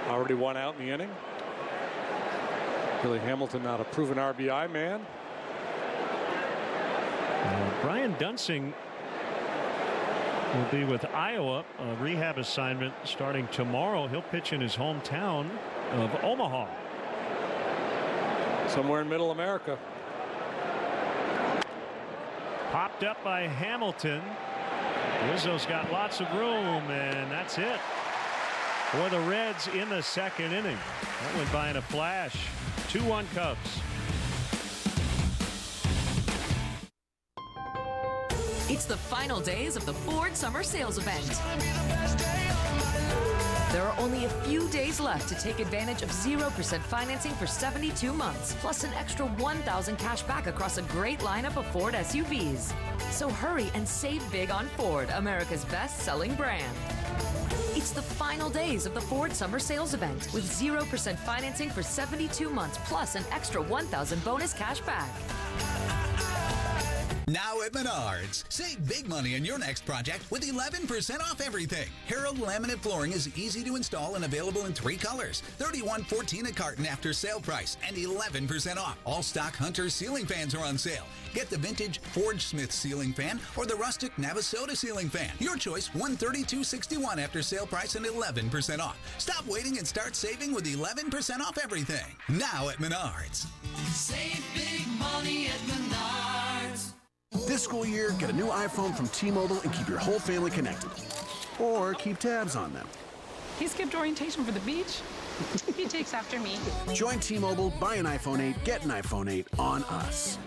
Already 1 out in the inning. Billy Hamilton, not a proven RBI man. Brian Dunsing will be with Iowa, a rehab assignment starting tomorrow. He'll pitch in his hometown of Omaha. Somewhere in Middle America. Popped up by Hamilton. Rizzo's got lots of room, and that's it for the Reds in the second inning. That went by in a flash. 2-1 Cubs. It's the final days of the Ford Summer Sales Event. There are only a few days left to take advantage of 0% financing for 72 months, plus an extra $1,000 cash back across a great lineup of Ford SUVs. So hurry and save big on Ford, America's best-selling brand. It's the final days of the Ford Summer Sales Event with 0% financing for 72 months, plus an extra $1,000 bonus cash back. Now at Menards, save big money on your next project with 11% off everything. Herald laminate flooring is easy to install and available in 3 colors. $31.14 a carton after sale price and 11% off. All stock Hunter ceiling fans are on sale. Get the vintage Forge Smith ceiling fan or the rustic Navasota ceiling fan. Your choice, $132.61 after sale price and 11% off. Stop waiting and start saving with 11% off everything. Now at Menards. Save big money at Menards. This school year, get a new iPhone from T-Mobile and keep your whole family connected. Or keep tabs on them. He skipped orientation for the beach. He takes after me. Join T-Mobile, buy an iPhone 8, get an iPhone 8 on us.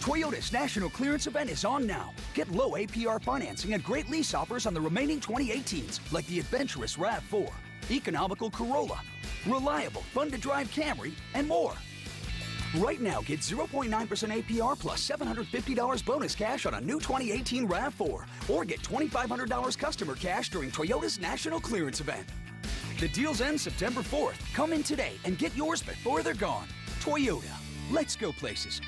Toyota's National Clearance Event is on now. Get low APR financing and great lease offers on the remaining 2018s, like the adventurous RAV4, economical Corolla, reliable, fun-to-drive Camry, and more. Right now, get 0.9% APR plus $750 bonus cash on a new 2018 RAV4, or get $2,500 customer cash during Toyota's National Clearance Event. The deals end September 4th. Come in today and get yours before they're gone. Toyota. Let's go places.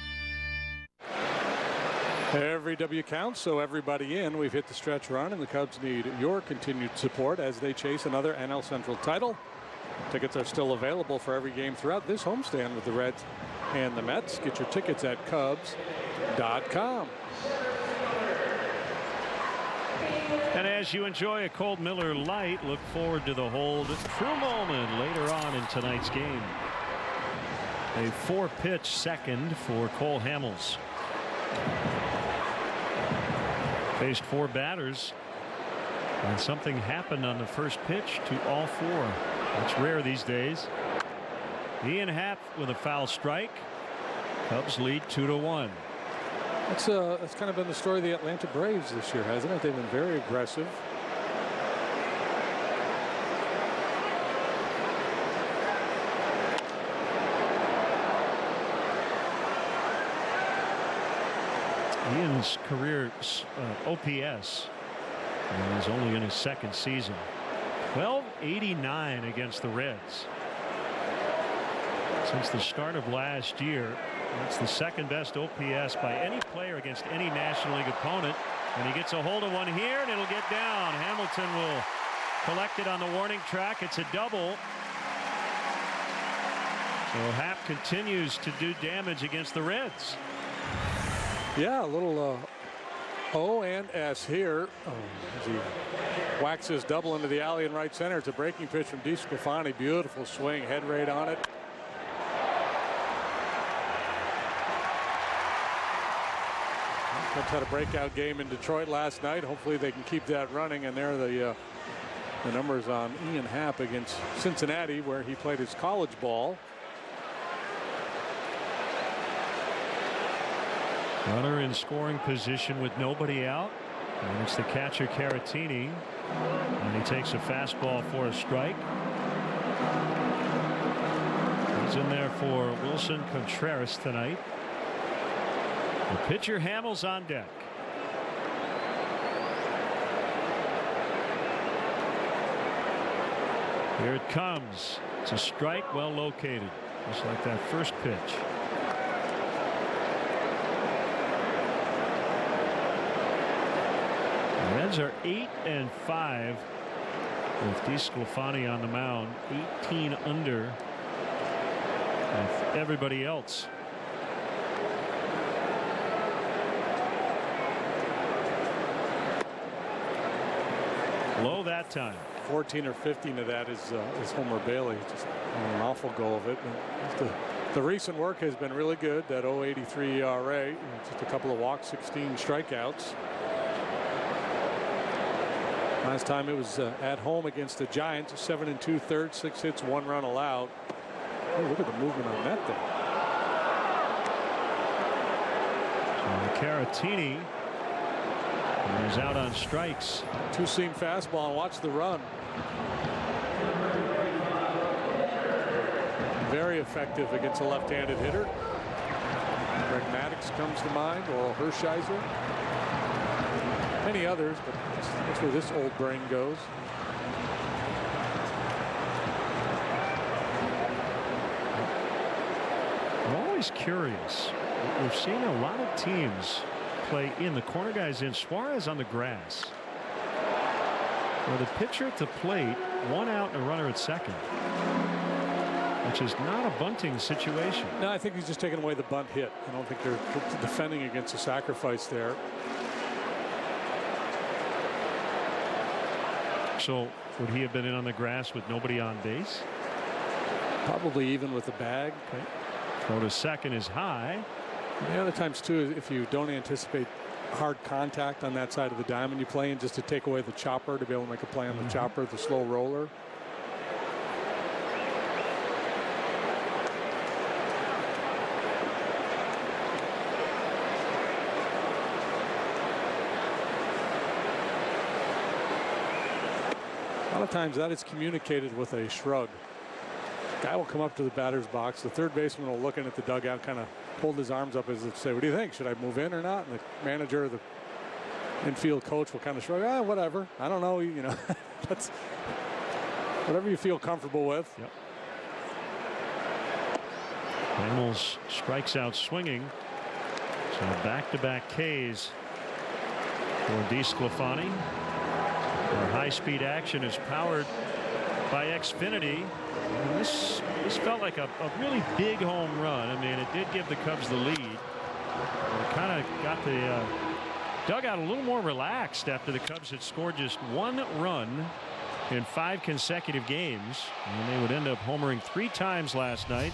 Every W counts, so everybody in. We've hit the stretch run, and the Cubs need your continued support as they chase another NL Central title. Tickets are still available for every game throughout this homestand with the Reds and the Mets. Get your tickets at Cubs.com. And as you enjoy a cold Miller Lite, look forward to the hold true moment later on in tonight's game. A 4-pitch second for Cole Hamels. Faced 4 batters, and something happened on the first pitch to all 4. That's rare these days. Ian Happ with a foul strike. Cubs lead 2-1. That's kind of been the story of the Atlanta Braves this year, hasn't it? They've been very aggressive. Ian's career OPS is only in his second season. 1289 against the Reds. Since the start of last year, that's the second best OPS by any player against any National League opponent. And he gets a hold of one here, and it'll get down. Hamilton will collect it on the warning track. It's a double. So Happ continues to do damage against the Reds. Yeah, a little O and S here. As he whacks his double into the alley in right center. It's a breaking pitch from DeSclafani. Beautiful swing, head rate on it. Cubs had a breakout game in Detroit last night. Hopefully they can keep that running. And there are the numbers on Ian Happ against Cincinnati, where he played his college ball. Runner in scoring position with nobody out. And it's the catcher Caratini. And he takes a fastball for a strike. He's in there for Wilson Contreras tonight. The pitcher Hamels on deck. Here it comes. It's a strike, well located, just like that first pitch. The Reds are 8-5 with DeSclafani on the mound, 18 under with everybody else. Low that time. 14 or 15 of that is Homer Bailey. Just an awful go of it. The recent work has been really good. That 0.83 ERA, just a couple of walks, 16 strikeouts. Last time it was at home against the Giants, 7 2/3, 6 hits, 1 run allowed. Oh, look at the movement on that thing. So Caratini is out on strikes. Two-seam fastball, and watch the run. Very effective against a left-handed hitter. Greg Maddux comes to mind, Oral Hershiser. Many others, but that's where this old brain goes. I'm always curious. We've seen a lot of teams play in. The corner guy's in. Suarez on the grass. Well, the pitcher at the plate, 1 out and a runner at second, which is not a bunting situation. No, I think he's just taking away the bunt hit. I don't think they're defending against a sacrifice there. So would he have been in on the grass with nobody on base? Probably even with the bag. Okay. Throw to second is high. The other times too, if you don't anticipate hard contact on that side of the diamond you play in, just to take away the chopper, to be able to make a play on the chopper, the slow roller. A lot of times that is communicated with a shrug. Guy will come up to the batter's box. The third baseman will look in at the dugout, kind of hold his arms up as if to say, what do you think? Should I move in or not? And the manager or the infield coach will kind of shrug, whatever. I don't know. You know, that's whatever you feel comfortable with. Yep. Hamels strikes out swinging. So back-to-back Ks for DeSclafani. Our high-speed action is powered by Xfinity. And this felt like a really big home run. I mean, it did give the Cubs the lead. It kind of got the dugout a little more relaxed after the Cubs had scored just one run in 5 consecutive games. And they would end up homering 3 times last night.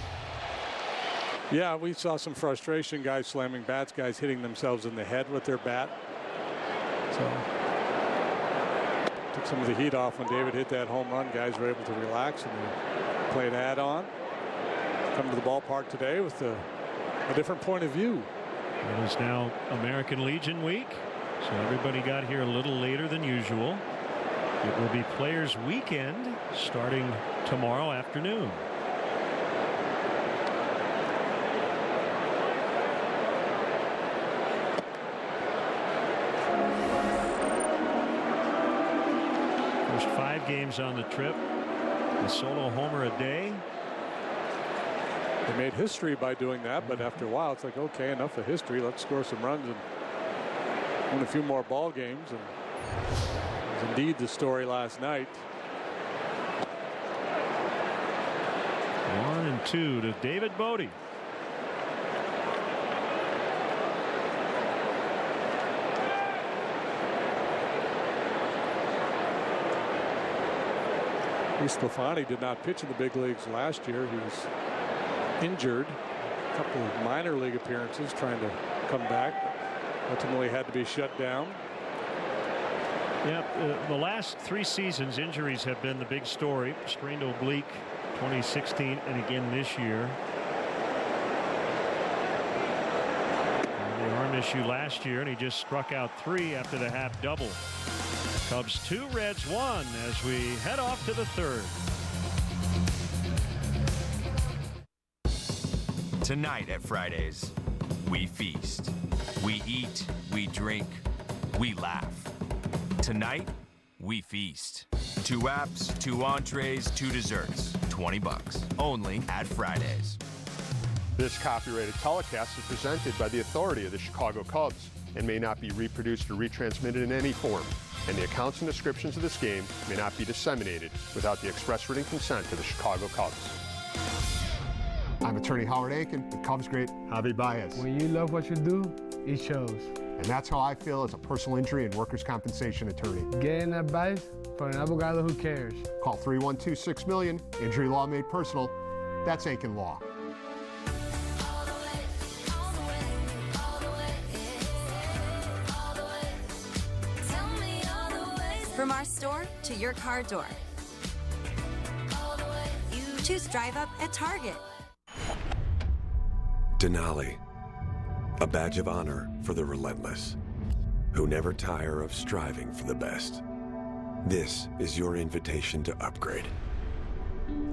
Yeah, we saw some frustration, guys slamming bats, guys hitting themselves in the head with their bat. So took some of the heat off when David hit that home run. Guys were able to relax and play an add-on. Come to the ballpark today with a different point of view. It is now American Legion week, so everybody got here a little later than usual. It will be Players Weekend starting tomorrow afternoon. First 5 games on the trip, a solo homer a day. They made history by doing that, but after a while it's like, okay, enough of history. Let's score some runs and win a few more ball games. And it was indeed the story last night. 1-2 to David Bodie. DeSclafani did not pitch in the big leagues last year. He was injured, a couple of minor league appearances trying to come back. Ultimately had to be shut down. Yeah, the last 3 seasons injuries have been the big story. Strained oblique 2016 and again this year. And the arm issue last year, and he just struck out 3 after the half double. Cubs 2, Reds 1 as we head off to the 3rd. Tonight at Fridays, we feast, we eat, we drink, we laugh. Tonight, we feast. 2 apps, 2 entrees, 2 desserts, $20. Only at Fridays. This copyrighted telecast is presented by the authority of the Chicago Cubs and may not be reproduced or retransmitted in any form. And the accounts and descriptions of this game may not be disseminated without the express written consent of the Chicago Cubs. I'm attorney Howard Aiken, the Cubs great Javi Baez. When you love what you do, it shows. And that's how I feel as a personal injury and workers' compensation attorney. Getting advice from an abogado who cares. Call 312-6-million, injury law made personal. That's Aiken Law. From our store to your car door. You choose Drive Up at Target. Denali, a badge of honor for the relentless, who never tire of striving for the best. This is your invitation to upgrade.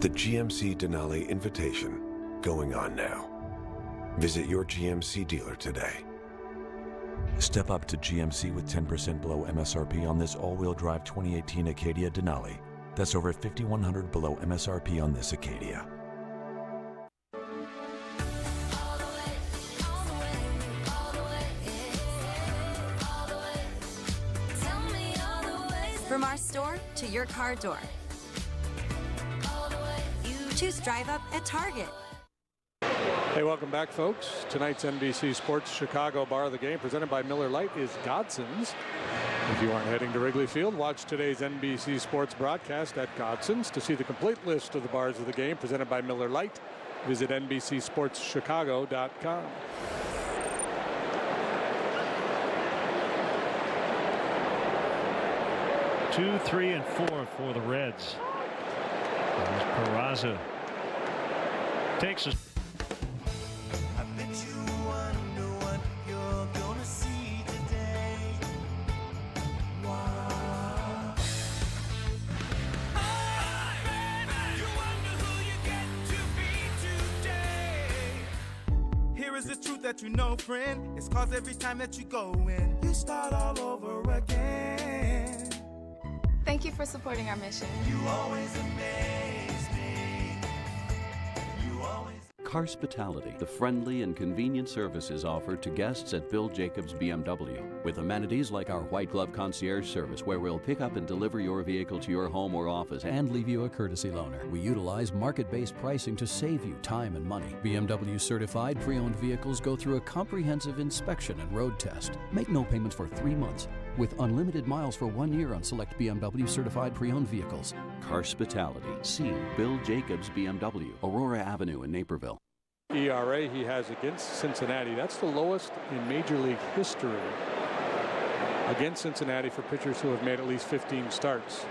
The GMC Denali Invitation, going on now. Visit your GMC dealer today. Step up to GMC with 10% below MSRP on this all-wheel drive 2018 Acadia Denali. That's over $5,100 below MSRP on this Acadia. From our store to your car door. You choose Drive Up at Target. Hey, welcome back, folks. Tonight's NBC Sports Chicago Bar of the Game, presented by Miller Lite, is Godson's. If you aren't heading to Wrigley Field, watch today's NBC Sports broadcast at Godson's. To see the complete list of the bars of the game, presented by Miller Lite, visit NBCSportsChicago.com. Two, 3, and 4 for the Reds. There's Peraza. Takes us. That you know, friend, it's cause every time that you go in, you start all over again. Thank you for supporting our mission. You always amaze me. You always. Carspitality, the friendly and convenient services offered to guests at Bill Jacobs BMW, with amenities like our white glove concierge service, where we'll pick up and deliver your vehicle to your home or office and leave you a courtesy loaner. We utilize market-based pricing to save you time and money. BMW certified pre-owned vehicles go through a comprehensive inspection and road test. Make no payments for 3 months, with unlimited miles for 1 year on select BMW certified pre-owned vehicles. Carspitality. See Bill Jacobs BMW, Aurora Avenue in Naperville. ERA he has against Cincinnati. That's the lowest in Major League history against Cincinnati for pitchers who have made at least 15 starts.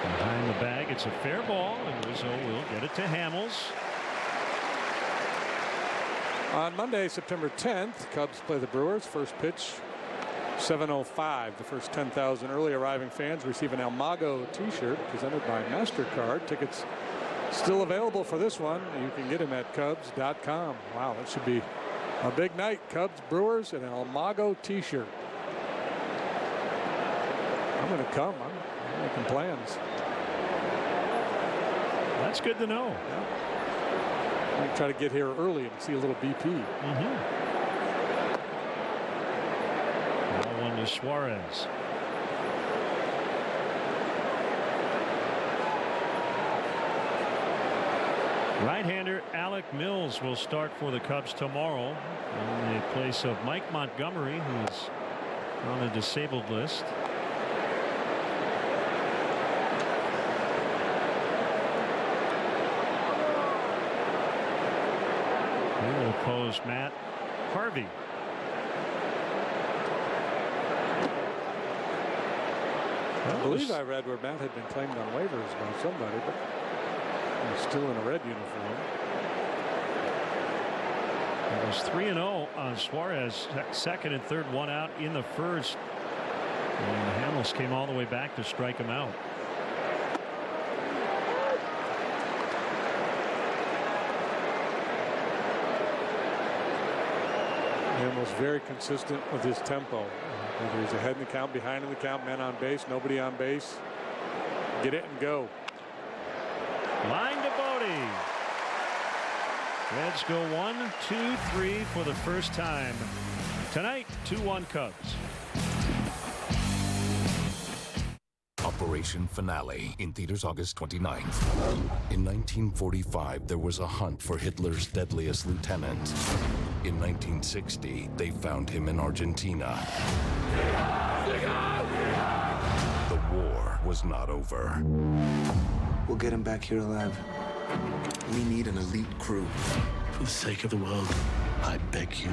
Behind the bag, it's a fair ball, and Rizzo will get it to Hamels. On Monday, September 10th, Cubs play the Brewers. First pitch, 7:05. The first 10,000 early arriving fans receive an Almago t-shirt presented by MasterCard. Tickets still available for this one. You can get them at Cubs.com. Wow, that should be a big night. Cubs, Brewers, and an Almago t-shirt. I'm going to come. I'm making plans. That's good to know. Yeah. I'm going to try to get here early and see a little BP. Ball one to Suarez. Right-hander Alec Mills will start for the Cubs tomorrow in the place of Mike Montgomery, who's on the disabled list. He will oppose Matt Harvey. I believe I read where Matt had been claimed on waivers by somebody, but he's still in a red uniform. It was 3-0 on Suarez, second and third, one out in the first. And Hamels came all the way back to strike him out. Hamels very consistent with his tempo. Whether he's ahead in the count, behind in the count, men on base, nobody on base. Get it and go. Line to Bodie. Reds go 1, 2, 3 for the first time tonight. 2-1 Cubs. Operation Finale in theaters August 29th. In 1945, there was a hunt for Hitler's deadliest lieutenant. In 1960, they found him in Argentina. The war was not over. We'll get him back here alive. We need an elite crew. For the sake of the world, I beg you,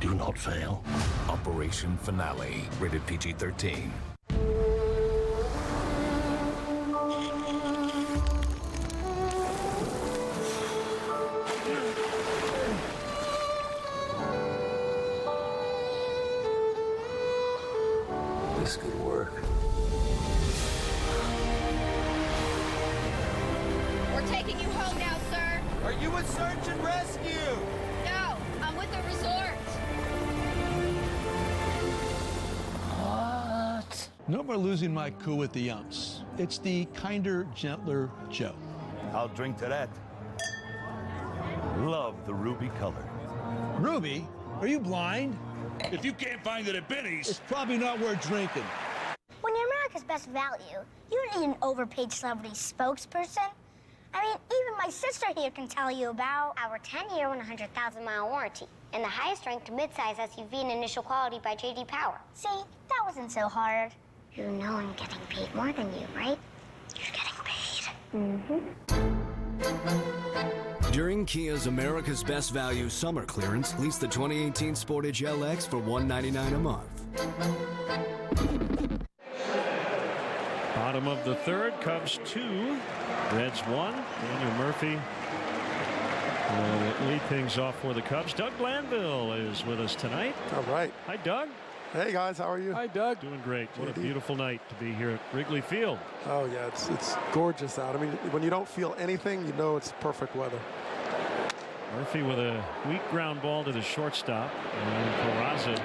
do not fail. Operation Finale, rated PG-13. This could work. We're taking you home now, sir. Are you a search and rescue? No, I'm with the resort. What? No more losing my cool with the umps. It's the kinder, gentler Joe. I'll drink to that. Love the ruby color. Ruby? Are you blind? If you can't find it at Benny's, it's probably not worth drinking. When you're America's Best Value, you don't need an overpaid celebrity spokesperson. I mean, even my sister here can tell you about our 10-year, 100,000-mile warranty and the highest-ranked midsize SUV in initial quality by J.D. Power. See, that wasn't so hard. You know I'm getting paid more than you, right? You're getting paid. During Kia's America's Best Value summer clearance, lease the 2018 Sportage LX for $199 a month. Bottom of the third, Cubs 2, Reds 1. Daniel Murphy will lead things off for the Cubs. Doug Glanville is with us tonight. All right. Hi, Doug. Hey, guys. How are you? Hi, Doug. Doing great. What a beautiful night to be here at Wrigley Field. Oh, yeah. It's gorgeous out. I mean, when you don't feel anything, you know it's perfect weather. Murphy with a weak ground ball to the shortstop. And Peraza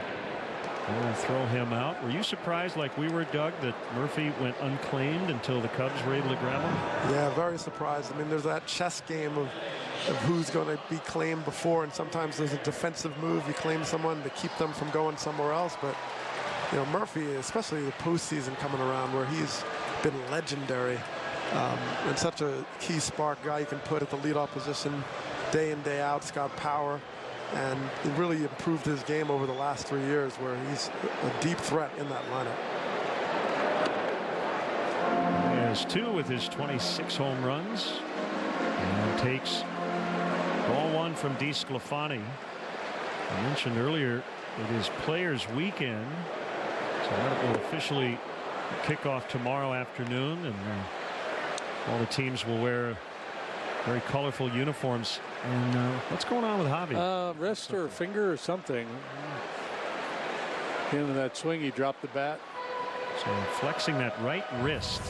We'll throw him out. Were you surprised, like we were, Doug, that Murphy went unclaimed until the Cubs were able to grab him? Yeah, very surprised. I mean, there's that chess game of who's going to be claimed before, and sometimes there's a defensive move. You claim someone to keep them from going somewhere else. But, you know, Murphy, especially the postseason coming around, where he's been legendary and such a key spark guy you can put at the leadoff position day in, day out. He's got power. And he really improved his game over the last 3 years, where he's a deep threat in that lineup. He has 2 with his 26 home runs. And takes ball 1 from DeSclafani. I mentioned earlier it is Players Weekend, so that will officially kick off tomorrow afternoon, and all the teams will wear very colorful uniforms. And what's going on with Javi? Wrist or finger or something. Him in that swing, he dropped the bat. So flexing that right wrist.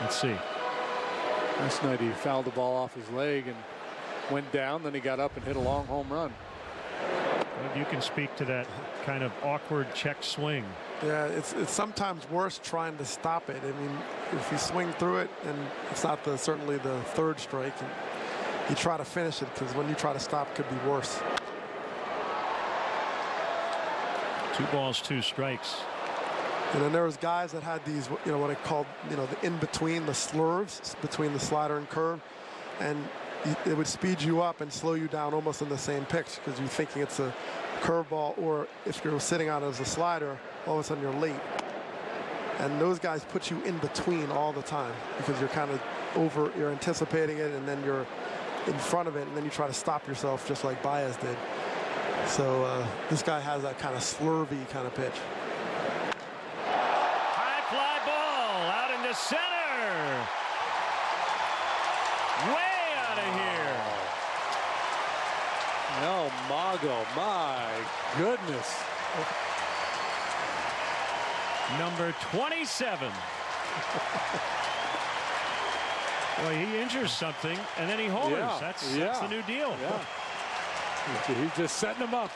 Let's see. Last night he fouled the ball off his leg and went down. Then he got up and hit a long home run. Well, you can speak to that kind of awkward check swing. Yeah, it's sometimes worse trying to stop it. I mean, if you swing through it, and it's not certainly the third strike, and you try to finish it, because when you try to stop, it could be worse. 2 balls, 2 strikes. And then there was guys that had these, you know, what I called, you know, the in-between, the slurves between the slider and curve, and it would speed you up and slow you down almost in the same pitch, because you're thinking it's a curveball, or if you're sitting on it as a slider, all of a sudden you're late. And those guys put you in between all the time, because you're kind of you're anticipating it, and then you're in front of it, and then you try to stop yourself, just like Baez did. So this guy has that kind of slurvy kind of pitch. High fly ball out into center. Way out of here. No, Mago, my goodness. Number 27. Well, he injures something, and then he homers. Yeah, That's the new deal. Yeah. He's just setting him up.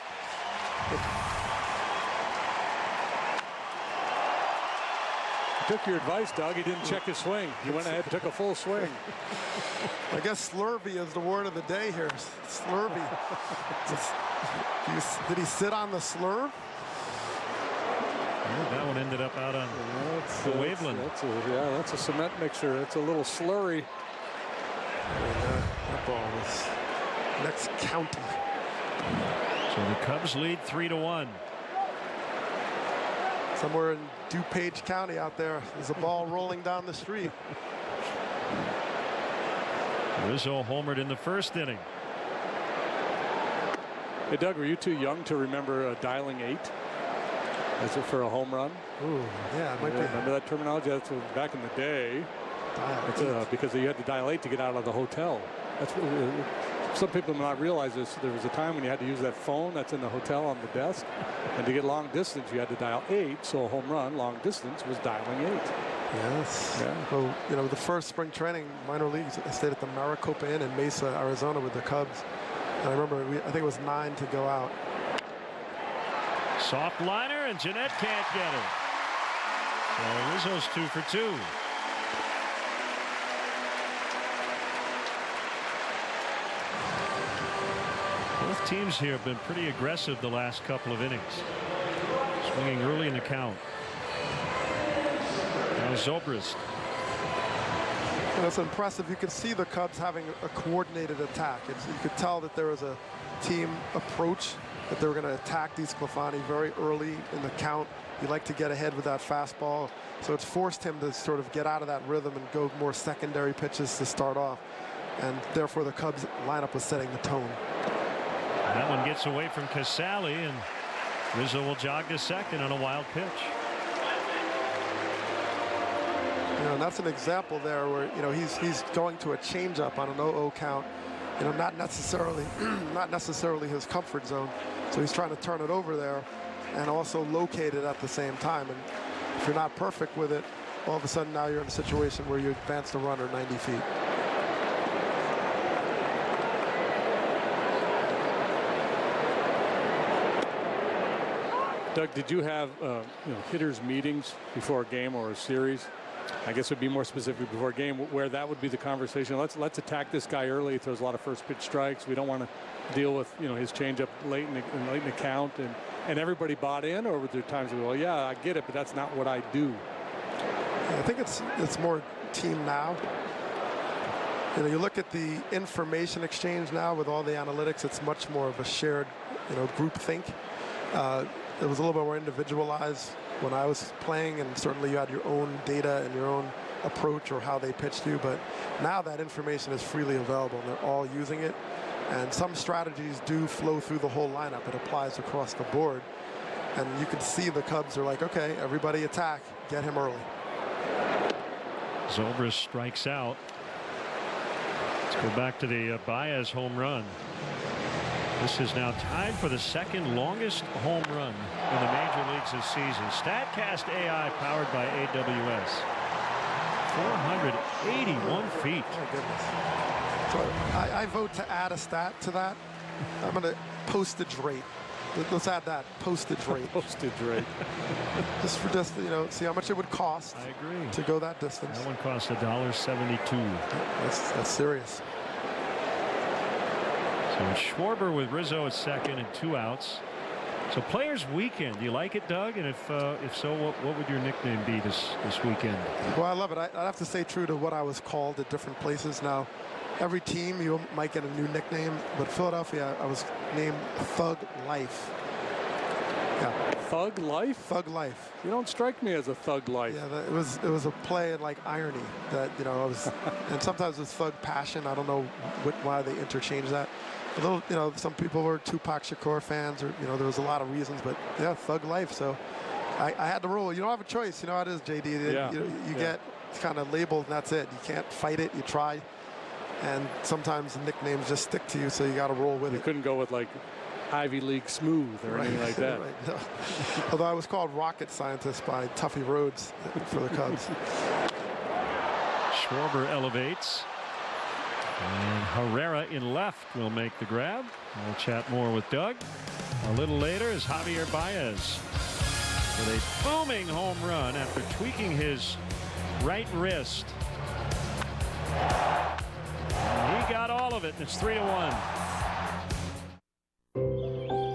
He took your advice, Doug. He didn't check his swing. He went ahead and took a full swing. I guess slurvy is the word of the day here. Slurvy. Did he sit on the slurve? That one ended up out on the Waveland. That's a cement mixer. It's a little slurry. That ball was next county. So the Cubs lead 3-1. Somewhere in DuPage County out there, there's a ball rolling down the street. Rizzo homered in the first inning. Hey, Doug, were you too young to remember dialing 8? Is it for a home run? Ooh, yeah, it might be. Remember that terminology? That's back in the day. Because you had to dial 8 to get out of the hotel. That's some people may not realize this. There was a time when you had to use that phone that's in the hotel on the desk, and to get long distance, you had to dial 8. So a home run, long distance, was dialing 8. Yes. Yeah. Well, you know, the first spring training minor leagues, I stayed at the Maricopa Inn in Mesa, Arizona, with the Cubs. And I remember, I think it was 9 to go out. Soft liner, and Jeanette can't get it. So Rizzo's 2 for 2. Both teams here have been pretty aggressive the last couple of innings. Swinging early in the count. Now Zobrist. That's impressive. You can see the Cubs having a coordinated attack. You could tell that there was a team approach, that they were going to attack DeSclafani very early in the count. You like to get ahead with that fastball. So it's forced him to sort of get out of that rhythm and go more secondary pitches to start off. And therefore the Cubs lineup was setting the tone. That one gets away from Casale, and Rizzo will jog to second on a wild pitch. You know, and that's an example there where, you know, he's going to a changeup on an 0-0 count. You know, not necessarily his comfort zone. So he's trying to turn it over there and also locate it at the same time. And if you're not perfect with it, all of a sudden now you're in a situation where you advance the runner 90 feet. Doug, did you have hitters meetings before a game or a series? I guess it would be more specific before a game where that would be the conversation. Let's attack this guy early. He throws a lot of first pitch strikes. We don't want to deal with his changeup late in the count, and everybody bought in. Or were there times where, well, yeah, I get it, but that's not what I do? I think it's more team now. You look at the information exchange now with all the analytics. It's much more of a shared, group think. It was a little bit more individualized when I was playing, and certainly you had your own data and your own approach or how they pitched you. But now that information is freely available, and they're all using it. And some strategies do flow through the whole lineup. It applies across the board. And you can see the Cubs are like, okay, everybody attack, get him early. Zobrist strikes out. Let's go back to the Baez home run. This is now tied for the second longest home run in the major leagues this season. StatCast AI powered by AWS. 481 feet. Oh, goodness. So I vote to add a stat to that. I'm going to postage rate. Let's add that postage rate. Postage rate. just see how much it would cost. I agree. To go that distance. That one costs $1.72. That's serious. So Schwarber with Rizzo at second and 2 outs. So Players Weekend, do you like it, Doug? And if so, what would your nickname be this weekend? Well, I love it. I'd have to stay true to what I was called at different places. Now, every team you might get a new nickname, but Philadelphia, I was named Thug Life. Yeah. Thug Life? Thug Life. You don't strike me as a thug life. Yeah, it was a play in like irony that I was, and sometimes it's Thug Passion. I don't know why they interchange that. A little, some people were Tupac Shakur fans, or there was a lot of reasons, but yeah, Thug Life. So I had to roll. You don't have a choice. You know how it is, JD. Yeah. You get kind of labeled, and that's it. You can't fight it. You try, and sometimes nicknames just stick to you, so you got to roll with it. You couldn't go with like Ivy League Smooth or anything like that. Right. No. Although I was called Rocket Scientist by Tuffy Rhodes for the Cubs. Schwarber elevates. And Herrera in left will make the grab. We'll chat more with Doug a little later as Javier Baez with a booming home run after tweaking his right wrist. And he got all of it, and it's 3-1.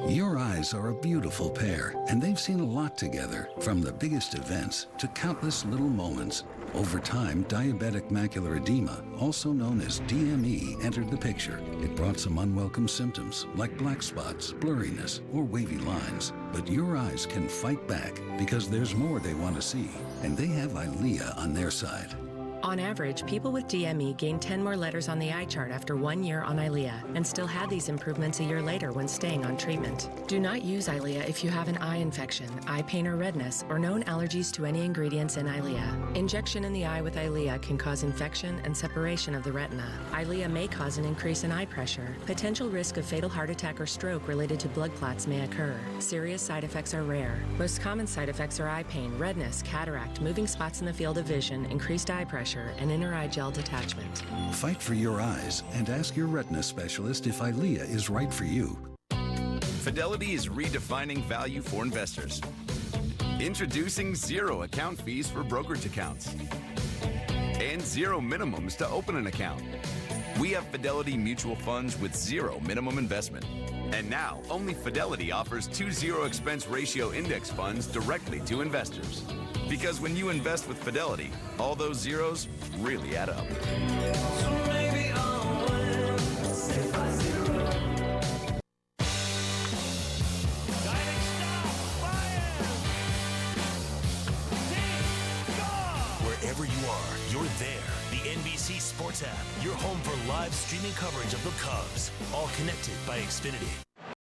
Your eyes are a beautiful pair, and they've seen a lot together, from the biggest events to countless little moments. Over time, diabetic macular edema, also known as DME, entered the picture. It brought some unwelcome symptoms like black spots, blurriness, or wavy lines. But your eyes can fight back because there's more they want to see, and they have Eylea on their side. On average, people with DME gain 10 more letters on the eye chart after 1 year on Eylea and still have these improvements a year later when staying on treatment. Do not use Eylea if you have an eye infection, eye pain or redness, or known allergies to any ingredients in Eylea. Injection in the eye with Eylea can cause infection and separation of the retina. Eylea may cause an increase in eye pressure. Potential risk of fatal heart attack or stroke related to blood clots may occur. Serious side effects are rare. Most common side effects are eye pain, redness, cataract, moving spots in the field of vision, increased eye pressure, and inner eye gel detachment. Fight for your eyes and ask your retina specialist if Eylea is right for you. Fidelity is redefining value for investors. Introducing zero account fees for brokerage accounts and zero minimums to open an account. We have Fidelity mutual funds with zero minimum investment. And now, only Fidelity offers 2 zero expense ratio index funds directly to investors. Because when you invest with Fidelity, all those zeros really add up. So maybe I'll win. Say 5-0. Diving stop, Baez! Deep, gone! Wherever you are, you're there. The NBC Sports app, your home for live streaming coverage of the Cubs. All connected by Xfinity.